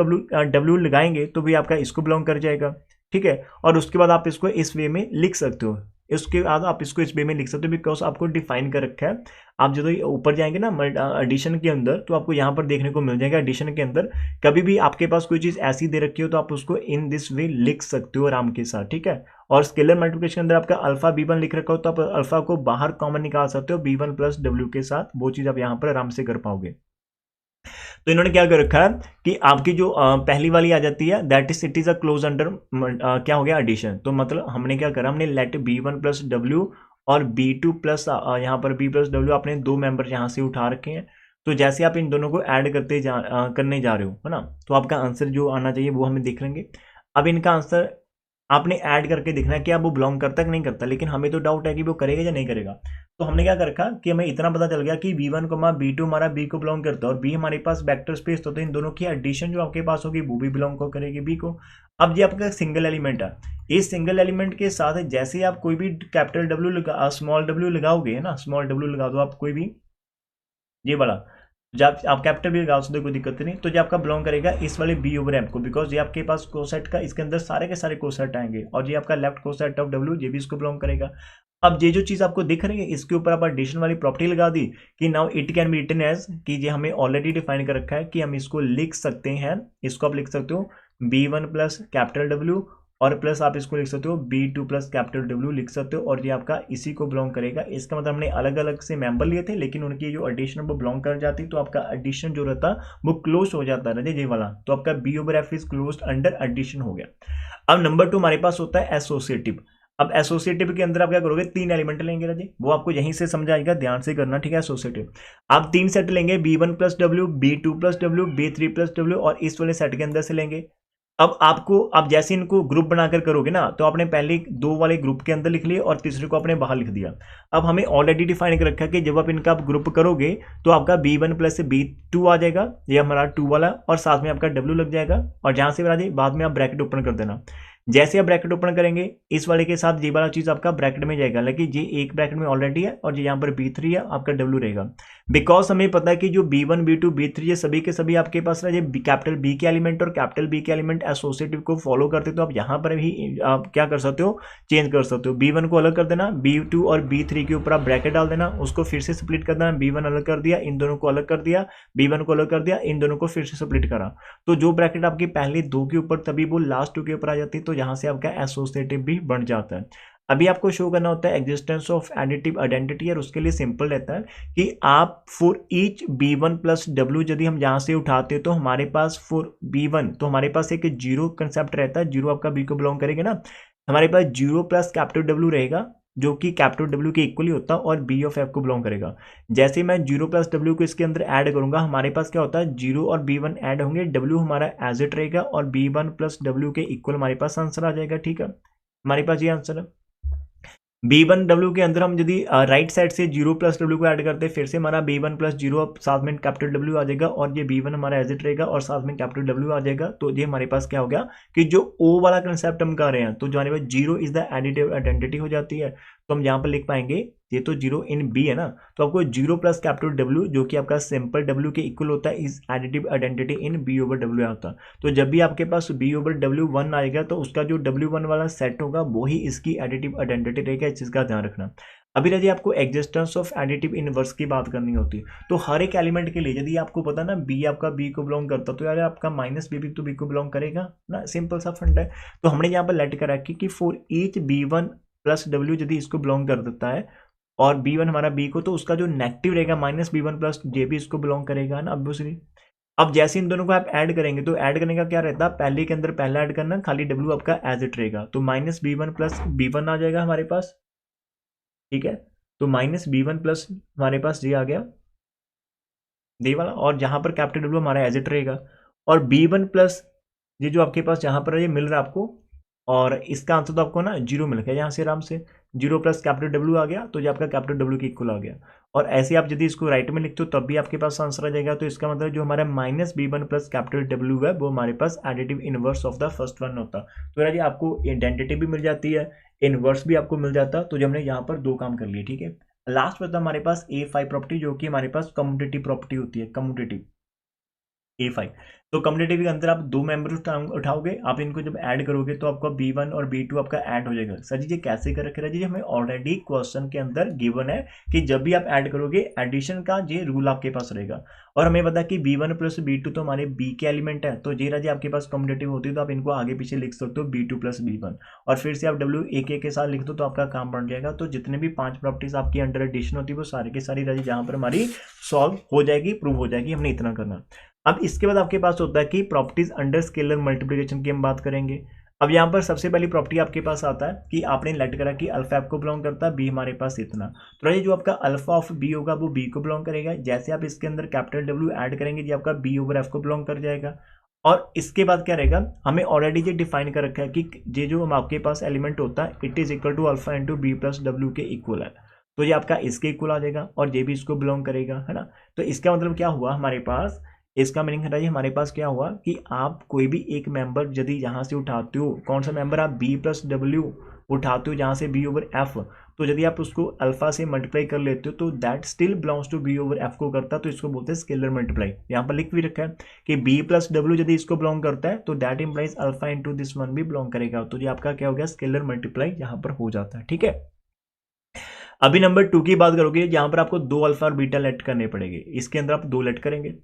w लगाएंगे तो भी आपका इसको बिलोंग कर जाएगा। ठीक है, और उसके बाद आप इसको इस वे में लिख सकते हो, उसके बाद आप इसको इस वे में लिख सकते हो बिकॉज आपको डिफाइन कर रखा है। आप जब ऊपर जाएंगे ना एडिशन के अंदर, तो आपको यहाँ पर देखने को मिल जाएगा एडिशन के अंदर कभी भी आपके पास कोई चीज़ ऐसी दे रखी हो तो आप उसको इन दिस वे लिख सकते हो आराम के साथ। ठीक है, और स्केलर मल्टीप्लिकेशन के अंदर आपका अल्फा b1 लिख रखा हो तो आप अल्फा को बाहर कॉमन निकाल सकते हो b1 प्लस डब्ल्यू के साथ, वो चीज़ आप यहाँ पर आराम से कर पाओगे। तो इन्होंने क्या कर रखा है कि आपकी जो पहली वाली आ जाती है that is it is a close under क्या हो गया एडिशन। तो मतलब हमने क्या करा, हमने लेट b1 प्लस डब्ल्यू और B2 प्लस यहाँ पर B प्लस W आपने 2 मेंबर यहाँ से उठा रखे हैं। तो जैसे आप इन दोनों को ऐड करने जा रहे हो, है ना, तो आपका आंसर जो आना चाहिए वो हमें देख लेंगे। अब इनका आंसर आपने ऐड करके देखना है कि आप वो बिलोंग करता कि नहीं करता, लेकिन हमें तो डाउट है कि वो करेगा या नहीं करेगा। तो हमने क्या कर रखा कि हमें इतना पता चल गया कि B1, B2 हमारा B को बिलोंग करता है और B हमारे पास वेक्टर स्पेस, तो इन दोनों की एडिशन जो आपके पास होगी वो भी बिलोंग को करेगी B को। अब ये आपका सिंगल एलिमेंट है, इस सिंगल एलिमेंट के साथ जैसे ही आप कोई भी कैपिटल W स्मॉल W लगाओगे, है ना, स्मॉल W लगा दो आप कोई भी, ये बड़ा, जब आप कैपिटल भी लगा सकते हो कोई दिक्कत नहीं। तो जो आपका बिलोंग करेगा इस वाले B ओवर M को, बिकॉज ये आपके पास कोसेट का इसके अंदर सारे के सारे कोसेट आएंगे और ये आपका लेफ्ट कोसेट ऑफ W ये भी इसको बिलोंग करेगा। अब ये जो चीज आपको दिख रही है इसके ऊपर आप एडिशन वाली प्रॉपर्टी लगा दी कि now it can be written as, कि ये हमें ऑलरेडी डिफाइन कर रखा है कि हम इसको लिख सकते हैं, इसको आप लिख सकते हो B1 प्लस कैपिटल W और प्लस आप इसको लिख सकते हो B2 प्लस कैपिटल W लिख सकते हो, और ये आपका इसी को बिलोंग करेगा। इसका मतलब हमने अलग अलग से मेंबर लिए थे लेकिन उनकी जो एडिशन वो बिलोंग कर जाती, तो आपका एडिशन जो रहता वो क्लोज हो जाता है ये वाला, तो आपका B over F is close under addition हो गया। अब नंबर 2 हमारे पास होता है एसोसिएटिव। अब एसोसिएटिव के अंदर आप क्या करोगे, 3 एलिमेंट लेंगे राजे, वो आपको यहीं से समझ आएगा, ध्यान से करना, ठीक है। एसोसिएटिव आप 3 सेट लेंगे, B1 plus W, B2 plus W, B3 plus W, और इस वाले सेट के अंदर से लेंगे। अब आपको, आप जैसे इनको ग्रुप बनाकर करोगे ना, तो आपने पहले 2 वाले ग्रुप के अंदर लिख लिए और तीसरे को आपने बाहर लिख दिया। अब हमें ऑलरेडी डिफाइन कर रखा है कि जब आप इनका ग्रुप करोगे तो आपका B1 प्लस B2 आ जाएगा, ये हमारा 2 वाला, और साथ में आपका W लग जाएगा, और जहां से बाद में आप ब्रैकेट ओपन कर देना। जैसे आप ब्रैकेट ओपन करेंगे इस वाले के साथ ये वाला चीज आपका ब्रैकेट में जाएगा, लेकिन ये एक ब्रैकेट में ऑलरेडी है और ये यहाँ पर B3 है, आपका W रहेगा। बिकॉज हमें पता है कि जो B1, B2, B3 ये सभी के सभी आपके पास रहे कैपिटल B के एलिमेंट, और कैपिटल B के एलिमेंट एसोसिएटिव को फॉलो करते, तो आप यहाँ पर भी आप क्या कर सकते हो, चेंज कर सकते हो। B1 को अलग कर देना, B2 और B3 के ऊपर आप ब्रैकेट डाल देना, उसको फिर से स्प्लिट कर देना, B1 अलग कर दिया, इन दोनों को अलग कर दिया, B1 को अलग कर दिया, इन दोनों को फिर से स्प्लिट करा, तो जो ब्रैकेट आपकी पहले 2 के ऊपर तभी वो लास्ट 2 के ऊपर आ जाती है, तो यहाँ से आपका एसोसिएटिव भी बन जाता है। अभी आपको शो करना होता है एग्जिस्टेंस ऑफ एडिटिव आइडेंटिटी, और उसके लिए सिंपल रहता है कि आप for each B1 plus W यदि हम यहाँ से उठाते हैं तो हमारे पास फॉर B1 तो हमारे पास एक जीरो कंसेप्ट रहता है, जीरो आपका B को बिलोंग करेगा ना, हमारे पास जीरो प्लस कैपिटल W रहेगा जो कि कैपिटल W के इक्वली होता है और B ऑफ F को बिलोंग करेगा। जैसे ही मैं जीरो प्लस W को इसके अंदर ऐड करूंगा, हमारे पास क्या होता है, जीरो और B1 ऐड होंगे, W हमारा एज इट रहेगा और B1 प्लस W के इक्वल हमारे पास आंसर आ जाएगा, ठीक है, हमारे पास ये आंसर है। B1 W के अंदर हम यदि राइट साइड से जीरो प्लस W को ऐड करते हैं, फिर से हमारा B1 प्लस जीरो साथ में कैपिटल W आ जाएगा, और ये B1 हमारा एज इट रहेगा और साथ में कैपिटल W आ जाएगा। तो ये हमारे पास क्या हो गया कि जो O वाला कंसेप्ट हम कर रहे हैं, तो जो हमारे पास zero is the additive identity हो जाती है, तो हम यहाँ पर लिख पाएंगे ये तो जीरो इन B है ना, तो आपको जीरो प्लस कैपिटल W जो कि आपका सिंपल W के इक्वल होता है is additive identity in B over W होता है। तो जब भी आपके पास B ओवर W 1 आएगा तो उसका जो W1 वाला सेट होगा वो ही इसकी एडिटिव आइडेंटिटी रहेगा, इस चीज का ध्यान रखना। अभी यदि आपको एग्जिस्टेंस ऑफ एडिटिव इनवर्स की बात करनी होती है, तो हर एक एलिमेंट के लिए यदि आपको पता ना B आपका B को बिलोंग करता, तो यार आपका माइनस B भी तो B को बिलोंग करेगा ना, सिंपल सा फंड है। तो हमने यहाँ पर लेट कर रखी कि for each B1 plus W यदि इसको बिलोंग कर देता है और B1 हमारा B को, तो उसका जो नेगेटिव रहेगा माइनस B1 प्लस J भी इसको बिलोंग करेगा ना, ऑब्वियसली। अब जैसे इन दोनों को आप ऐड करेंगे तो ऐड करने का क्या रहता है, पहले के अंदर पहला ऐड करना, खाली W आपका एज इट रहेगा, तो माइनस B1 प्लस B1 आ जाएगा हमारे पास, ठीक है। तो माइनस B1 प्लस हमारे पास ये आ गया ये वाला, और जहां पर कैपिटल W हमारा एज इट रहेगा, और B1 प्लस ये जो आपके पास यहाँ पर ये मिल रहा है आपको, और इसका आंसर तो आपको ना जीरो मिल गया यहाँ से आराम से, जीरो प्लस कैपिटल W आ गया, तो ये आपका कैपिटल W के इक्वल आ गया। और ऐसे आप यदि इसको राइट में लिखते हो तब भी आपके पास आंसर आ जाएगा, तो इसका मतलब जो हमारा minus B1 plus capital W है वो हमारे पास additive inverse of the first one होता। तो यार ये आपको आइडेंटिटी भी मिल जाती है, इनवर्स भी आपको मिल जाता, तो जो हमने यहाँ पर 2 काम कर लिए, ठीक है। लास्ट बता हमारे पास A5 प्रॉपर्टी, जो कि हमारे पास कम्यूटेटिव प्रॉपर्टी होती है, कम्यूटेटिव A5। तो कम्यूटेटिव के अंदर आप 2 मेंबर उठाओगे, आप इनको जब ऐड करोगे तो आपका B1 और B2 आपका ऐड हो जाएगा। सर जी ये कैसे कर रखे जी, हमें ऑलरेडी क्वेश्चन के अंदर गिवन है कि जब भी आप ऐड करोगे एडिशन का ये रूल आपके पास रहेगा, और हमें पता है कि B1 प्लस B2 तो हमारे B के एलिमेंट है, तो ये राजी आपके पास कम्यूटेटिव होती है, तो आप इनको आगे पीछे लिख सकते हो B2 प्लस B1, और फिर से आप W एक के साथ लिख दो तो आपका काम बन जाएगा। तो जितने भी 5 प्रॉपर्टीज आपकी अंडर एडिशन होती है वो सारी की सारी राजी जहां पर हमारी सॉल्व हो जाएगी, प्रूव हो जाएगी, हमने इतना करना। अब इसके बाद आपके पास होता है कि प्रॉपर्टीज अंडर स्केलर मल्टीप्लिकेशन की हम बात करेंगे। अब यहाँ पर सबसे पहली प्रॉपर्टी आपके पास आता है कि आपने लेट करा कि अल्फा एफ को बिलोंग करता है, बी हमारे पास इतना, तो ये जो आपका अल्फा ऑफ बी होगा वो बी को बिलोंग करेगा। जैसे आप इसके अंदर कैपिटल डब्ल्यू ऐड करेंगे जी आपका बी ओवर एफ को बिलोंग कर जाएगा। और इसके बाद क्या रहेगा, हमें ऑलरेडी ये डिफाइन कर रखा है कि ये जो हम आपके पास एलिमेंट होता है it is equal to alpha into B plus W के इक्वल है, तो ये आपका इसके इक्वल आ जाएगा और ये भी इसको बिलोंग करेगा, है ना। तो इसका मतलब क्या हुआ हमारे पास, इसका मीनिंग हटाइए, हमारे पास क्या हुआ कि आप कोई भी एक मेंबर यदि यहाँ से उठाते हो, कौन सा मेंबर, आप बी प्लस डब्ल्यू उठाते हो जहाँ से बी ओवर एफ, तो यदि आप उसको अल्फा से मल्टीप्लाई कर लेते हो तो that still belongs to B over F को करता है, तो इसको बोलते हैं स्केलर मल्टीप्लाई। यहाँ पर लिख भी रखा है कि बी प्लस डब्ल्यू यदि इसको बिलोंग करता है तो that implies alpha into this one भी बिलोंग करेगा, तो ये आपका क्या हो गया, स्केलर मल्टीप्लाई यहाँ पर हो जाता है, ठीक है। अभी नंबर 2 की बात करोगे, यहाँ पर आपको 2 अल्फा और बीटा लेट करने पड़ेंगे, इसके अंदर आप 2 लेट करेंगे।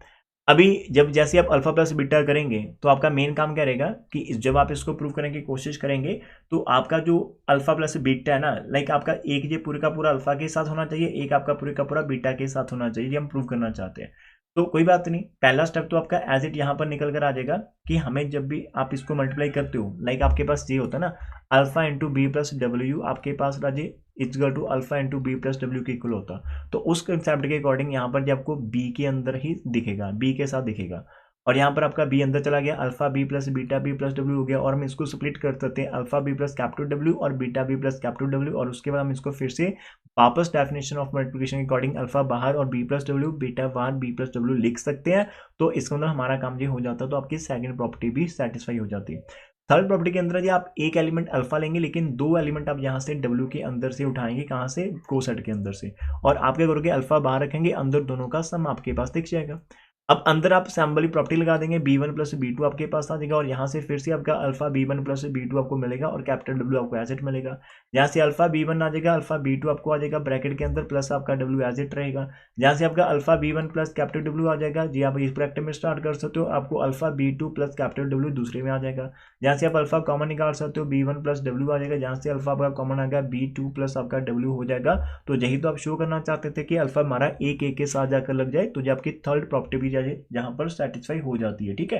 अभी जब जैसे आप अल्फा प्लस बीटा करेंगे तो आपका मेन काम क्या रहेगा कि जब आप इसको प्रूव करने की कोशिश करेंगे तो आपका जो अल्फा प्लस बीटा है ना, लाइक आपका एक ये पूरे का पूरा अल्फा के साथ होना चाहिए, एक आपका पूरे का पूरा बीटा के साथ होना चाहिए, ये हम प्रूव करना चाहते हैं। तो कोई बात नहीं, पहला स्टेप तो आपका एज इट यहाँ पर निकल कर आ जाएगा कि हमें जब भी आप इसको मल्टीप्लाई करते हो, लाइक आपके पास ये होता है ना alpha into B plus W, आपके पास राजे equal to alpha into B plus W के इक्वल होता, तो उस कंसेप्ट के अकॉर्डिंग यहाँ पर आपको बी के अंदर ही दिखेगा, बी के साथ दिखेगा, और यहाँ पर आपका बी अंदर चला गया, alpha B plus beta B plus W हो गया, और हम इसको स्प्लिट कर सकते हैं alpha B plus capital W और beta B plus capital W, और उसके बाद हम इसको फिर से वापस डेफिनेशन ऑफ मल्टीप्लिकेशन के अकॉर्डिंग अल्फा बाहर और बी प्लस डब्ल्यू बीटा बाहर बी प्लस डब्ल्यू लिख सकते हैं, तो इसके अंदर हमारा काम ये हो जाता है, तो आपकी सेकंड प्रॉपर्टी भी सेटिस्फाई हो जाती है। थर्ड प्रॉपर्टी के अंदर आप एक एलिमेंट अल्फा लेंगे लेकिन 2 एलिमेंट आप यहाँ से डब्ल्यू के अंदर से उठाएंगे, कहाँ से, कोसेट के अंदर से, और आप क्या करोगे अल्फा बाहर रखेंगे, अंदर दोनों का सम आपके पास दिख जाएगा। अब अंदर आप सैम्बली प्रॉपर्टी लगा देंगे, b1 प्लस b2 आपके पास आ जाएगा, और यहाँ से फिर से आपका अल्फा b1 प्लस b2 आपको मिलेगा और कैपिटल w आपको एज इट मिलेगा। यहाँ से अल्फा b1 आ जाएगा, अल्फा b2 आपको आ जाएगा ब्रैकेट के अंदर, प्लस आपका w एज इट रहेगा। यहाँ से आपका alpha b1 plus capital w आ जाएगा, जी आप इस ब्रैकेट में स्टार्ट कर सकते हो, आपको alpha b2 plus capital w दूसरे में आ जाएगा। यहाँ से आप अल्फा कॉमन निकाल सकते हो, b1 प्लस w आ जाएगा, जहाँ से अल्फा आपका कॉमन आ गया b2 प्लस आपका w हो जाएगा। तो यही तो आप शो करना चाहते थे कि अल्फा हमारा एक एक के साथ जाकर लग जाए, तो जो आपकी थर्ड प्रॉपर्टी भी जहाँ पर सेटिस्फाई हो जाती है, ठीक है।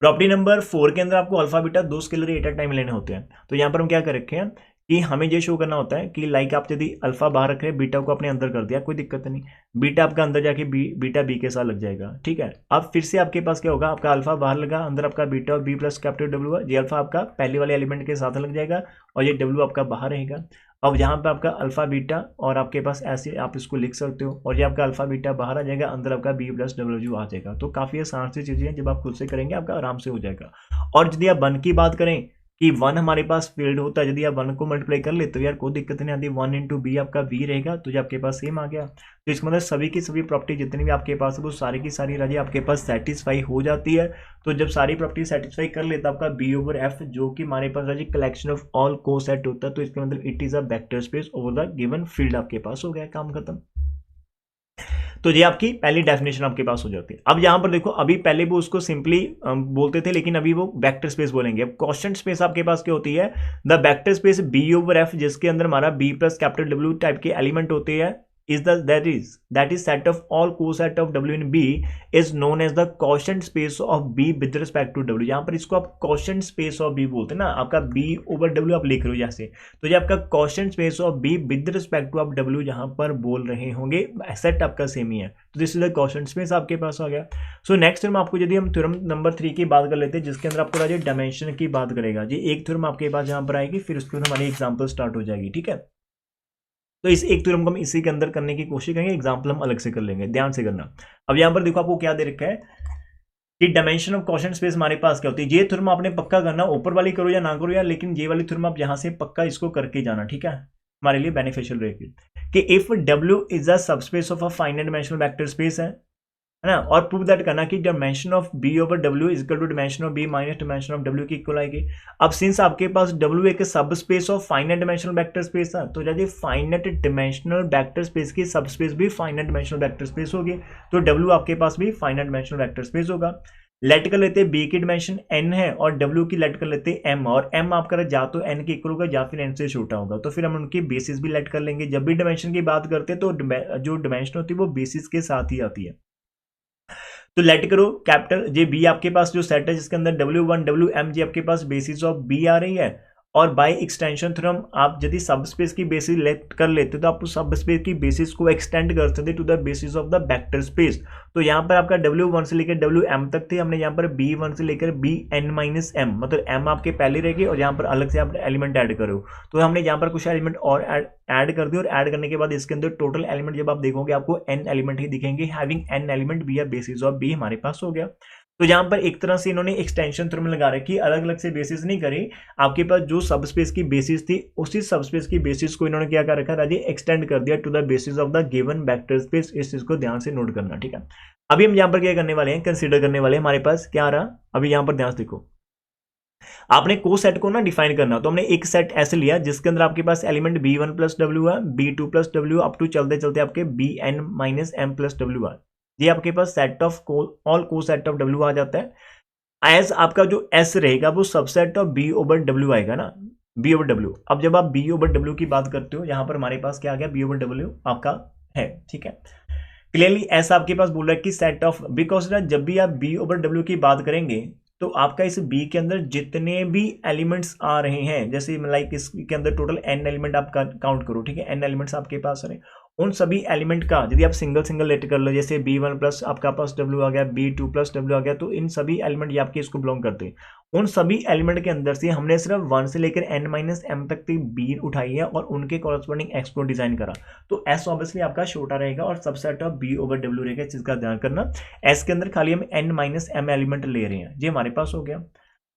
प्रॉपर्टी नंबर 4 के अंदर आपको alpha beta 2 scalar at a time लेने होते हैं, तो यहाँ पर हम क्या कर रखे हैं कि हमें ये शो करना होता है कि लाइक आप यदि अल्फा बाहर रख रहे हैं, बीटा को अपने अंदर कर दिया, कोई दिक्कत नहीं, बीटा आपका अंदर जाके बीटा बी के साथ लग जाएगा, ठीक है। अब फिर से आपके पास क्या होगा, आपका अल्फा बाहर लगा, अंदर आपका बीटा और बी प्लस कैपिटल डब्ल्यू है, ये अल्फा आपका पहले वाले एलिमेंट के साथ लग जाएगा और ये डब्ल्यू आपका बाहर रहेगा। अब यहाँ पे आपका अल्फा बीटा और आपके पास ऐसे आप इसको लिख सकते हो, और ये आपका अल्फा बीटा बाहर आ जाएगा, अंदर आपका बी प्लस डब्ल्यू आ जाएगा। तो काफ़ी आसान सी चीज़ें हैं, जब आप खुद से करेंगे आपका आराम से हो जाएगा। और यदि आप 1 की बात करें कि 1 हमारे पास फील्ड होता है, यदि आप 1 को मल्टीप्लाई कर लेते हो यार कोई दिक्कत नहीं आती, 1 इंटू बी आपका बी रहेगा, तो जो आपके पास सेम आ गया। तो इसका मतलब सभी की सभी प्रॉपर्टी जितनी भी आपके पास है वो सारी की सारी राजी आपके पास सेटिस्फाई हो जाती है। तो जब सारी प्रॉपर्टी सेटिस्फाई कर लेता है आपका बी ओवर एफ, जो कि हमारे पास राजी कलेक्शन ऑफ ऑल को सेट होता है, तो इसका मतलब it is a vector space over the given field, आपके पास हो गया, काम खत्म। तो ये आपकी पहली डेफिनेशन आपके पास हो जाती है। अब यहां पर देखो, अभी पहले वो उसको सिंपली बोलते थे, लेकिन अभी वो वेक्टर स्पेस बोलेंगे। अब क्वेश्चन स्पेस आपके पास क्या होती है, the vector space B over F, जिसके अंदर हमारा B plus capital W type के एलिमेंट होते हैं, is the that is set of all coset of W in B is known as the quotient space of B with respect to W। यहाँ पर इसको आप quotient space of B बोलते हैं ना, आपका B over W आप लिख रहे हो जैसे, तो ये आपका quotient space of B with respect to आप W यहाँ पर बोल रहे होंगे, सेट आपका सेम ही है, तो this is the quotient space आपके पास आ गया। सो नेक्स्ट थ्योरम आपको, यदि हम थ्योरम नंबर 3 की बात कर लेते हैं, जिसके अंदर आपको डायमेंशन की बात करेगा जी, एक थ्योरम आपके पास यहाँ पर आएगी, फिर उसके बाद हमारी एग्जाम्पल स्टार्ट हो जाएगी, ठीक है। तो इस एक थ्योरम को हम इसी के अंदर करने की कोशिश करेंगे, एग्जांपल हम अलग से कर लेंगे, ध्यान से करना। अब यहां पर देखो आपको क्या दे रखा है कि डायमेंशन ऑफ क्वेश्चन स्पेस हमारे पास क्या होती है। ये थ्योरम आपने पक्का करना, ऊपर वाली करो या ना करो यार, लेकिन ये वाली थ्योरम आप यहां से पक्का इसको करके जाना, ठीक है, हमारे लिए बेनिफिशियल रहेगी। कि if W is a subspace of a finite dimensional vector space है ना, और प्रूव दैट करना कि dimension of B over W is equal to dimension of B minus dimension of W की इक्वल आएगी। अब सिंस आपके पास W एक subspace of finite dimensional vector space है, तो यदि फाइनाइट डायमेंशनल वेक्टर स्पेस की सब स्पेस भी फाइनाइट डायमेंशनल वेक्टर स्पेस होगी, तो W आपके पास भी फाइनाइट डायमेंशनल वेक्टर स्पेस होगा। लेट कर लेते हैं B की डायमेंशन n है और W की लेट कर लेते हैं m, और m आपका या तो n के इक्वल होगा या फिर n से छोटा होगा, तो फिर हम उनकी बेसिस भी लेट कर लेंगे। जब भी डायमेंशन की बात करते हैं तो जो डायमेंशन होती है वो बेसिस के साथ ही आती है। तो लेट करो कैपिटल जे बी आपके पास जो सेट है जिसके अंदर W1 WM जी आपके पास बेसिस ऑफ बी आ रही है, और बाय एक्सटेंशन थ्योरम आप यदि सब स्पेस की बेसिस लेट कर लेते तो आप उस सब स्पेस की बेसिस को एक्सटेंड कर सकते to the basis of the vector space. तो यहाँ पर आपका W1 से लेकर WM तक थे, हमने यहाँ पर B1 से लेकर Bn-M, मतलब M आपके पहले रहेगी और यहाँ पर अलग से आप एलिमेंट ऐड करो। तो हमने यहाँ पर कुछ एलिमेंट और ऐड कर दिए, और ऐड करने के बाद इसके अंदर टोटल एलिमेंट जब आप देखोगे आपको n एलिमेंट ही दिखेंगे, हैविंग n एलिमेंट बी या बेसिस ऑफ बी हमारे पास हो गया। तो यहाँ पर एक तरह से इन्होंने एक्सटेंशन थ्योरम लगा रखी, अलग अलग से बेसिस नहीं करी, आपके पास जो सब स्पेस की बेसिस थी उसी सब स्पेस की बेसिस को इन्होंने क्या कर रखा है, एक्सटेंड कर दिया to the basis of the given vector space. इस चीज को ध्यान से नोट करना, ठीक है। अभी हम यहाँ पर क्या करने वाले हैं, कंसीडर करने वाले हैं, हमारे पास क्या आ रहा, अभी यहाँ पर ध्यान से देखो, आपने को सेट को ना डिफाइन करना। तो हमने एक सेट ऐसे लिया जिसके अंदर आपके पास एलिमेंट B1 प्लस डब्ल्यू है, B2 plus W up to चलते चलते आपके Bn-M प्लस डब्ल्यू है। ये आपके पास सेट ऑफ ऑल को सेट ऑफ डब्ल्यू आ जाता है। एज आपका जो एस रहेगा वो subset of B over W आएगा ना, बी ओवर डब्ल्यू। अब जब आप बी ओवर डब्ल्यू की बात करते हो, यहां पर हमारे पास क्या आ गया, बी ओवर डब्ल्यू आपका है, ठीक है। क्लियरली एस आपके पास बोल रहा है कि सेट ऑफ, बिकॉज जब भी आप बी ओवर डब्ल्यू की बात करेंगे तो आपका इस बी के अंदर जितने भी एलिमेंट्स आ रहे हैं, जैसे लाइक इसके अंदर टोटल n एलिमेंट आप काउंट करो, ठीक है, n एलिमेंट्स आपके पास आ रहे हैं, उन सभी एलिमेंट का यदि आप सिंगल सिंगल लेट कर लो, जैसे B1 प्लस आपका पास W आ गया, B2 प्लस W आ गया, तो इन सभी एलिमेंट ये आपके इसको बिलोंग करते हैं। उन सभी एलिमेंट के अंदर से हमने सिर्फ 1 से लेकर n-M तक की बी उठाई है और उनके कॉरस्पॉन्डिंग एक्स को डिजाइन करा। तो एस ऑब्वियसली आपका छोटा रहेगा और subset of B over W रहेगा, इस चीज का ध्यान करना। एस के अंदर खाली हम n-M एलिमेंट ले रहे हैं, ये हमारे पास हो गया।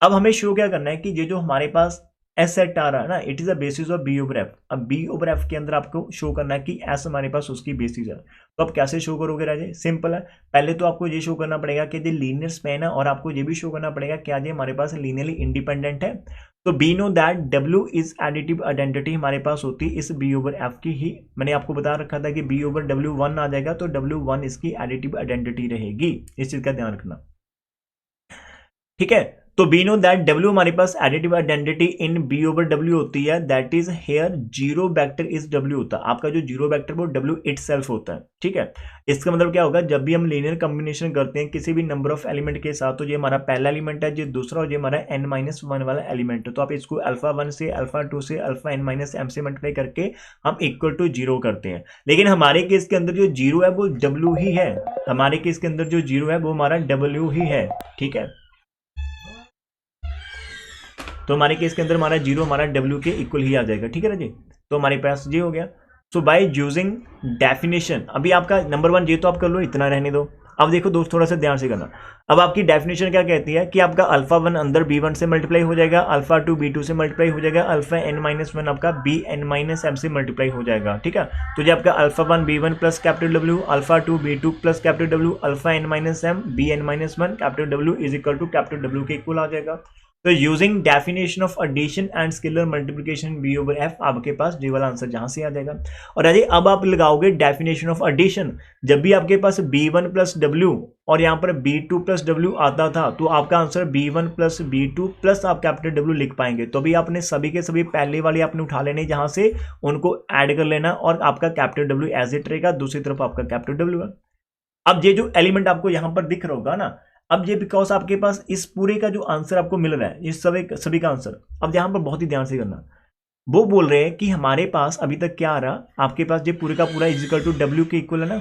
अब हमें शो क्या करना है कि ये जो हमारे पास एस सेट आ रहा है ना, it is a basis of B over F. अब बी ओवर एफ के अंदर आपको शो करना है कि एस हमारे पास उसकी बेसिस है। तो आप कैसे शो करोगे राजे, सिंपल है, पहले तो आपको ये शो करना पड़ेगा कि ये लीनियर स्पैन है, और आपको ये भी शो करना पड़ेगा क्या ये हमारे पास लीनियरली इंडिपेंडेंट है। तो be no that W is additive identity हमारे पास होती है इस बी ओवर एफ की ही। मैंने आपको बता रखा था कि बी ओवर डब्ल्यू 1 आ जाएगा तो W1 इसकी एडिटिव आइडेंटिटी रहेगी, इस चीज का ध्यान रखना, ठीक है। तो बी नो दैट डब्ल्यू हमारे पास additive identity in B over W होती है, that is here zero vector is W होता है। आपका जो जीरो वेक्टर वो डब्ल्यू इटसेल्फ होता है, ठीक है। इसका मतलब क्या होगा, जब भी हम लीनियर कॉम्बिनेशन करते हैं किसी भी नंबर ऑफ एलिमेंट के साथ, तो ये हमारा पहला एलिमेंट है, ये दूसरा और ये हमारा n-1 वाला एलिमेंट है। तो आप इसको अल्फा 1 से अल्फा 2 से अल्फा n-M से मल्टीप्लाई करके हम इक्वल टू जीरो करते हैं। लेकिन हमारे केस के अंदर जो जीरो है वो डब्ल्यू ही है, हमारे केस के अंदर जो जीरो है वो हमारा डब्ल्यू ही है, ठीक है। तो हमारे केस के अंदर हमारा जीरो हमारा डब्ल्यू के इक्वल ही आ जाएगा, ठीक है ना जी। तो हमारे पास ये हो गया। सो बाय यूजिंग डेफिनेशन, अभी आपका नंबर 1 ये तो आप कर लो, इतना रहने दो। अब देखो दोस्त थोड़ा सा ध्यान से करना। अब आपकी डेफिनेशन क्या कहती है कि आपका अल्फा 1 अंदर B1 से मल्टीप्लाई हो जाएगा, अल्फा 2 B2 से मल्टीप्लाई हो जाएगा, अल्फा n-1 आपका Bn-M से मल्टीप्लाई हो जाएगा, ठीक है। तो जो आपका alpha 1 B1 plus capital W, alpha 2 B2 plus capital W, alpha n-M Bn-1 capital W is equal to capital W के इक्वल आ जाएगा। तो using definition of addition and scalar multiplication B over F, आपके पास ये वाला answer जहां से आ जाएगा। और अरे अब आप लगाओगे डेफिनेशन ऑफ एडिशन, जब भी आपके पास B1 प्लस डब्ल्यू और यहाँ पर B2 प्लस डब्ल्यू आता था तो आपका answer B1 plus B2 plus आप कैपिटल W लिख पाएंगे। तो भी आपने सभी के सभी पहले वाले आपने उठा लेने, जहां से उनको ऐड कर लेना और आपका कैपिटल W एज इट रहेगा, दूसरी तरफ आपका कैपिटल W है। अब ये जो एलिमेंट आपको यहाँ पर दिख रहा होगा ना, अब ये बिकॉज आपके पास इस पूरे का जो आंसर आपको मिल रहा है, इस सभी का आंसर, अब यहां पर बहुत ही ध्यान से करना, वो बोल रहे हैं कि हमारे पास अभी तक क्या आ रहा, आपके पास ये पूरे का पूरा इक्वल टू डब्ल्यू के इक्वल है ना,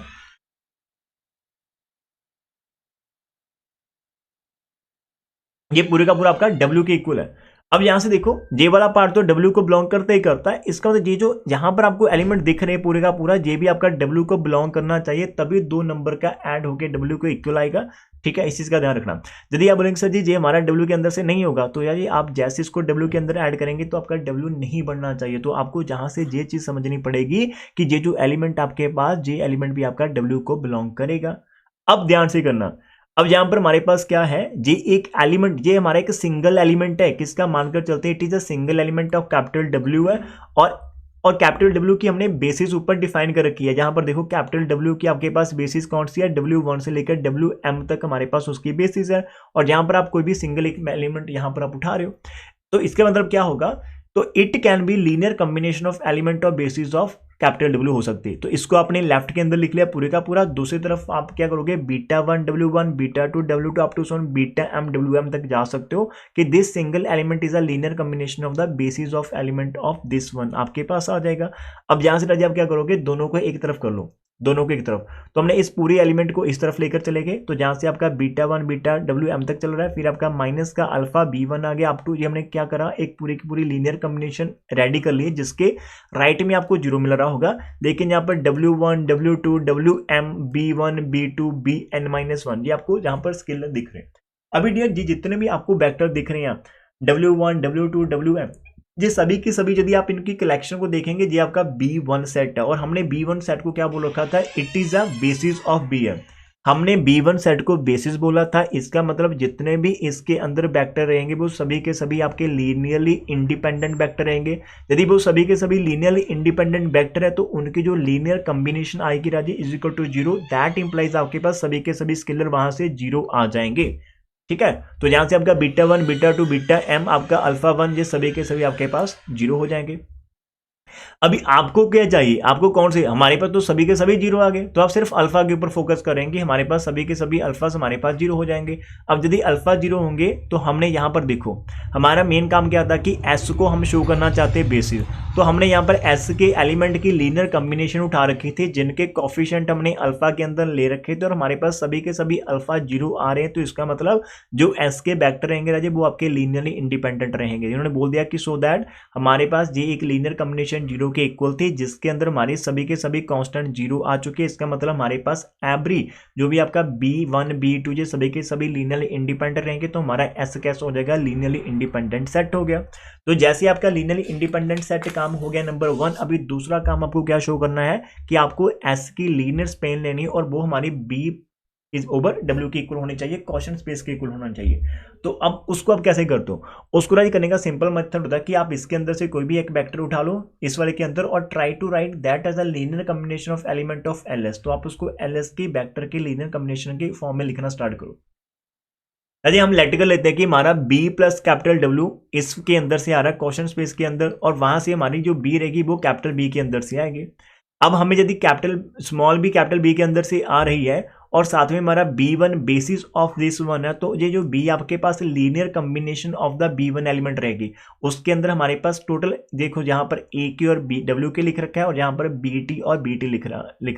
ये पूरे का पूरा आपका डब्ल्यू के इक्वल है। अब यहां से देखो ये वाला पार्ट तो डब्ल्यू को बिलोंग करता ही करता है, इसका मतलब ये जो यहां पर आपको एलिमेंट दिख रहे हैं पूरे का पूरा, ये भी आपका डब्ल्यू को बिलोंग करना चाहिए, तभी 2 नंबर का ऐड होकर डब्ल्यू को इक्वल आएगा, ठीक है। इस चीज का ध्यान रखना। यदि आप बोलेंगे सर जी ये हमारा डब्ल्यू के अंदर से नहीं होगा, तो यार ये आप जैसे इसको डब्ल्यू के अंदर ऐड करेंगे तो आपका डब्ल्यू नहीं बढ़ना चाहिए। तो आपको जहां से ये चीज समझनी पड़ेगी कि ये जो एलिमेंट आपके पास, ये एलिमेंट भी आपका डब्ल्यू को बिलोंग करेगा। अब ध्यान से करना, अब यहां पर हमारे पास क्या है, ये एक एलिमेंट, ये हमारा एक सिंगल एलिमेंट है, किसका मानकर चलते हैं, it is a single element of capital W है। और कैपिटल डब्ल्यू की हमने बेसिस ऊपर डिफाइन कर रखी है, जहां पर देखो कैपिटल डब्ल्यू की आपके पास बेसिस कौन सी है, W1 से लेकर WM तक हमारे पास उसकी बेसिस है। और जहां पर आप कोई भी सिंगल एक एलिमेंट यहां पर आप उठा रहे हो, तो इसका मतलब क्या होगा, तो it can be linear combination of element of basis of capital W हो सकती है। तो इसको आपने लेफ्ट के अंदर लिख लिया पूरे का पूरा। दूसरी तरफ आप क्या करोगे, β1 W1 β2 W2 up to Son βm Wm तक जा सकते हो कि this single element is a linear combination of the basis of element of this one, आपके पास आ जाएगा। अब यहां से राजा आप क्या करोगे, दोनों को एक तरफ कर लो, दोनों को एक तरफ। तो हमने इस पूरी एलिमेंट को इस तरफ लेकर चले गए, तो जहां से आपका β1 βWm तक चल रहा है, फिर आपका माइनस का अल्फा B1 आ गया अप टू, ये हमने क्या करा, एक पूरी की पूरी लीनियर कॉम्बिनेशन रेडी कर ली जिसके राइट में आपको 0 मिल रहा होगा, लेकिन यहाँ पर W1 W2 Wm B1 B2 Bn-1 ये आपको जहां पर स्केलर दिख रहे हैं। अभी डियर जी जितने भी आपको वेक्टर दिख रहे हैं W1 W2 Wm, ये सभी की सभी यदि आप इनकी कलेक्शन को देखेंगे, ये आपका B1 सेट है। और हमने B1 सेट को क्या बोल रखा था, it is a basis of Bm। हमने B1 सेट को बेसिस बोला था, इसका मतलब जितने भी इसके अंदर वेक्टर रहेंगे वो सभी के सभी आपके लीनियरली इंडिपेंडेंट वेक्टर रहेंगे। यदि वो सभी के सभी लीनियरली इंडिपेंडेंट वेक्टर है तो उनकी जो लीनियर कॉम्बिनेशन आएगी राजी is equal to 0, that implies आपके पास सभी के सभी स्केलर वहां से 0 आ जाएंगे। ठीक है, तो यहां से आपका β1 β2 βm आपका α1 ये सभी के सभी आपके पास 0 हो जाएंगे। अभी आपको क्या चाहिए, आपको कौन से, हमारे पास तो सभी के सभी 0 आ गए, तो आप सिर्फ अल्फा के ऊपर फोकस करेंगे, हमारे पास सभी के सभी अल्फास हमारे पास 0 हो जाएंगे। अब यदि अल्फा 0 होंगे तो हमने यहां पर देखो हमारा मेन काम क्या था कि एस को हम शो करना चाहते हैं बेसिस, तो हमने यहां पर एस के एलिमेंट की लीनियर कॉम्बिनेशन उठा रखी थी जिनके कोफिशिएंट हमने अल्फा के अंदर ले रखे थे और हमारे पास सभी के सभी अल्फा 0 आ रहे हैं। तो इसका मतलब जो एस के वेक्टर रहेंगे राजे वो आपके लीनियरली इंडिपेंडेंट रहेंगे। इन्होंने बोल दिया कि सो दैट हमारे पास ये एक लीनियर कॉम्बिनेशन 0 के इक्वल थी जिसके अंदर हमारे सभी के सभी कांस्टेंट 0 आ चुके हैं। इसका मतलब हमारे पास एवरी जो भी आपका B1 B2 ये सभी के सभी लीनियरली इंडिपेंडेंट रहेंगे, तो हमारा एस कैसे हो जाएगा, लीनियरली इंडिपेंडेंट सेट हो गया। तो जैसे आपका लीनियरली इंडिपेंडेंट सेट काम हो गया नंबर 1, अभी दूसरा काम आपको क्या शो करना है कि आपको एस की लीनियर स्पेन लेनी है और वो हमारी बी इज ओवर डब्ल्यू के इक्वल होनी चाहिए, क्वेश्चन स्पेस के इक्वल होना चाहिए। तो अब उसको आप कैसे करते हो, उसको राइट करने का सिंपल मेथड होता है कि आप इसके अंदर से कोई भी एक वेक्टर उठा लो इस वाले के अंदर और try to write that as a linear combination of element of LS. तो आप उसको एलएस की वेक्टर के लीनियर कॉम्बिनेशन के फॉर्म में लिखना स्टार्ट करो। यदि हम लेट कर लेते हैं कि हमारा B प्लस कैपिटल W इसके अंदर से आ रहा है क्वेश्चन स्पेस के अंदर और वहां से हमारी जो B रहेगी वो कैपिटल B के अंदर से आएगी। अब हमें यदि capital small b capital B के अंदर से आ रही है और साथ में हमारा B1 basis of this one है, तो ये जो B आपके पास linear combination of the B1 element रहेगी उसके अंदर हमारे पास टोटल देखो जहां पर A के और W के लिख रखा है और जहां पर BT और BT लिख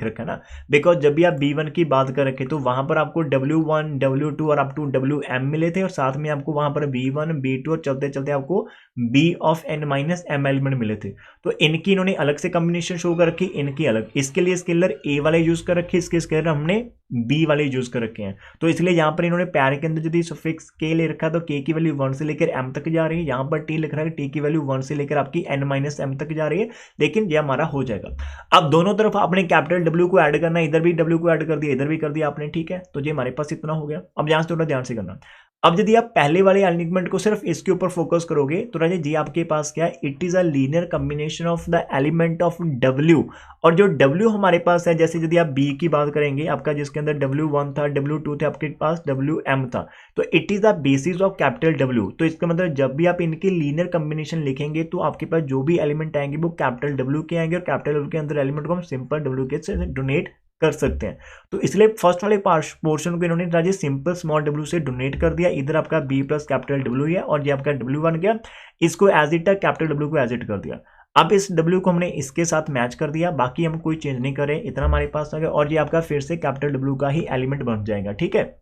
रखा है ना, बिकॉज जब भी आप B1 की बात कर रखे तो वहां पर आपको W1 W2 और अप टू WM मिले थे और साथ में आपको वहां पर B1 B2 और चलते चलते आपको B ऑफ n-m एलिमेंट मिले थे। तो इनकी इन्होंने अलग से कॉम्बिनेशन शो कर रखी, इनकी अलग, इसके लिए स्केलर A वाले यूज कर रखे, इसके स्केलर हमने B वाले यूज कर रखे हैं। तो इसलिए यहाँ पर इन्होंने पैर के अंदर यदि सफिक्स K ले रखा तो K की वैल्यू 1 से लेकर M तक जा रही है, यहाँ पर T लिख रहा है T की वैल्यू 1 से लेकर आपकी n-m तक जा रही है, लेकिन ये हमारा हो जाएगा। अब दोनों तरफ आपने कैपिटल W को ऐड करना है, इधर भी W को ऐड कर दिया, इधर भी कर दिया आपने, ठीक है। तो ये हमारे पास इतना हो गया। अब यहाँ से थोड़ा ध्यान से करना। अब यदि आप पहले वाले एलिमेंट को सिर्फ इसके ऊपर फोकस करोगे तो राजा जी आपके पास क्या है, it is a linear combination of the element of W, और जो W हमारे पास है, जैसे यदि आप B की बात करेंगे आपका जिसके अंदर W1 था W2 थे आपके पास WM था, तो it is the basis of capital W। तो इसका मतलब जब भी आप इनकी लीनियर कॉम्बिनेशन लिखेंगे तो आपके पास जो भी एलिमेंट आएंगे वो कैपिटल W के आएंगे और कैपिटल W के अंदर एलिमेंट को हम सिंपल W के से डोनेट कर सकते हैं। तो इसलिए फर्स्ट वाले पोर्शन को इन्होंने राजे सिंपल स्मॉल w से डोनेट कर दिया, इधर आपका B प्लस कैपिटल W है और ये आपका W बन गया, इसको एज इट है कैपिटल W को एज इट कर दिया। अब इस W को हमने इसके साथ मैच कर दिया, बाकी हम कोई चेंज नहीं करें, इतना हमारे पास आ गया और ये आपका फिर से कैपिटल W का ही एलिमेंट बन जाएगा, ठीक है।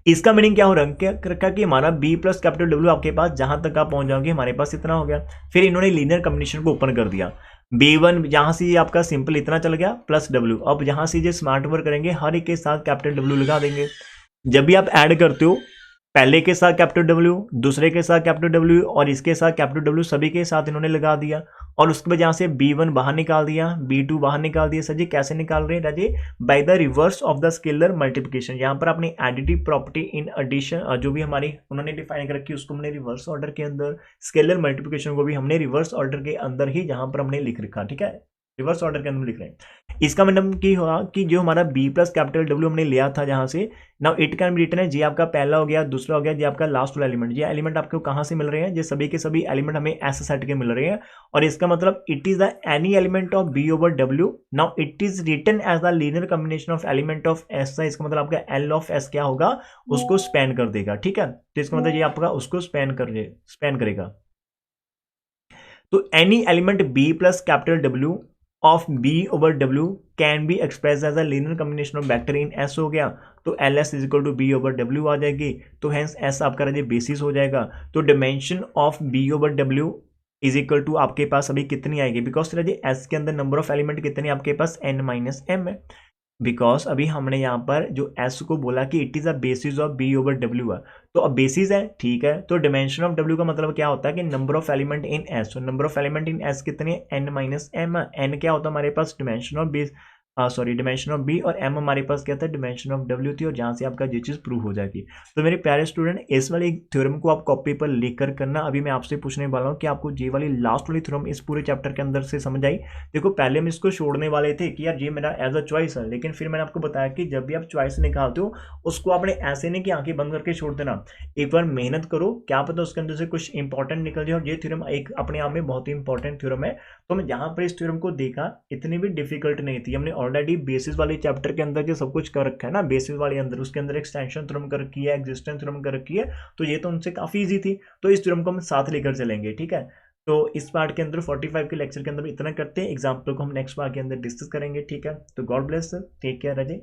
इसका मीनिंग क्या हो रखा कि हमारा B प्लस कैपिटल W आपके पास जहां तक आप पहुंच जाओगे हमारे पास इतना हो गया। फिर इन्होंने लीनियर कॉम्बिनेशन को ओपन कर दिया, B1 यहां से आपका सिंपल इतना चल गया प्लस W। अब यहां से जो स्मार्ट वर्क करेंगे हर एक के साथ कैपिटल W लगा देंगे। जब भी आप ऐड करते हो पहले के साथ कैपिटल W, दूसरे के साथ कैपिटल W और इसके साथ कैपिटल W, सभी के साथ इन्होंने लगा दिया और उसके बाद यहाँ से B1 बाहर निकाल दिया, B2 बाहर निकाल दिया। सर जी कैसे निकाल रहे हैं राजे, by the reverse of the scalar multiplication. यहाँ पर आपने एडिटिव प्रॉपर्टी इन एडिशन जो भी हमारी उन्होंने डिफाइन कर रखी उसको हमने रिवर्स ऑर्डर के अंदर, स्केलर मल्टीप्लिकेशन को भी हमने रिवर्स ऑर्डर के अंदर ही जहां पर हमने लिख रखा, ठीक है। रिवर्स ऑर्डर के अंदर लिख रहे हैं। इसका मतलब की होगा कि जो हमारा बी प्लस कैपिटल डब्ल्यू हमने लिया था जहां से, now it can be written है जी आपका पहला हो गया, दूसरा हो गया जी आपका लास्ट वाला एलिमेंट। ये एलिमेंट आपको कहां से मिल रहे हैं, ये सभी के सभी एलिमेंट हमें एस सेट के मिल रहे हैं, और इसका मतलब it is the any element of B over W. Now it is written as the linear combination of element of S. इसका मतलब आपका एल ऑफ एस क्या होगा, उसको स्पैन कर देगा, ठीक है। तो इसका मतलब ये आपका उसको स्पैन करेगा। तो any element B plus capital W of B over W can be express as a linear combination of vector in S हो गया, तो L S is equal to B over W आ जाएगी, तो हेंस एस आपका रहे basis हो जाएगा। तो dimension of B over W is equal to आपके पास अभी कितनी आएगी, बिकॉज एस के अंदर नंबर ऑफ एलिमेंट कितने आपके पास n माइनस एम है, बिकॉज अभी हमने यहाँ पर जो एस को बोला कि it is a basis of B over W है, तो अब बेसिस है, ठीक है। तो डिमेंशन ऑफ डब्ल्यू का मतलब क्या होता है कि number of element in S, तो number of element in S कितने, n माइनस एम। एन क्या होता है हमारे पास, dimension of B, dimension of B, और एम हमारे पास क्या था, डिमेंशन ऑफ डब्ल्यू थी, और जहां से आपका ये चीज प्रूव हो जाएगी। तो मेरे प्यारे स्टूडेंट, इस वाली थ्योरम को आप कॉपी पर लिख कर करना। अभी मैं आपसे पूछने वाला हूँ कि आपको ये वाली लास्ट वाली थ्योरम इस पूरे चैप्टर के अंदर से समझ आई। देखो पहले हम इसको छोड़ने वाले थे कि यार ये मेरा एज अ चॉइस है, लेकिन फिर मैंने आपको बताया कि जब भी आप चॉइस निकालते हो उसको आपने ऐसे नहीं कि आंखें बंद करके छोड़ देना, एक बार मेहनत करो, क्या पता उसके अंदर से कुछ इंपॉर्टेंट निकल जाए। और ये थ्योरम एक अपने आप में बहुत ही इंपॉर्टेंट थ्योरम है। तो मैं जहां पर इस थ्योरम को देखा इतनी भी डिफिकल्ट नहीं थी, हमने ऑलरेडी बेसिस वाले चैप्टर के अंदर जो सब कुछ कर रखा है ना, बेसिस वाले अंदर उसके अंदर एक्सटेंशन थ्योरम कर रखी है, एग्जिस्टेंस थ्योरम कर रखी है, तो ये तो उनसे काफी इजी थी। तो इस थ्योरम को हम साथ लेकर चलेंगे, ठीक है। तो इस पार्ट के अंदर 45 के लेक्चर के अंदर इतना करते हैं, एग्जाम्पल को हम नेक्स्ट पार्ट के अंदर डिस्कस करेंगे, ठीक है। तो God bless sir, take care Ajay.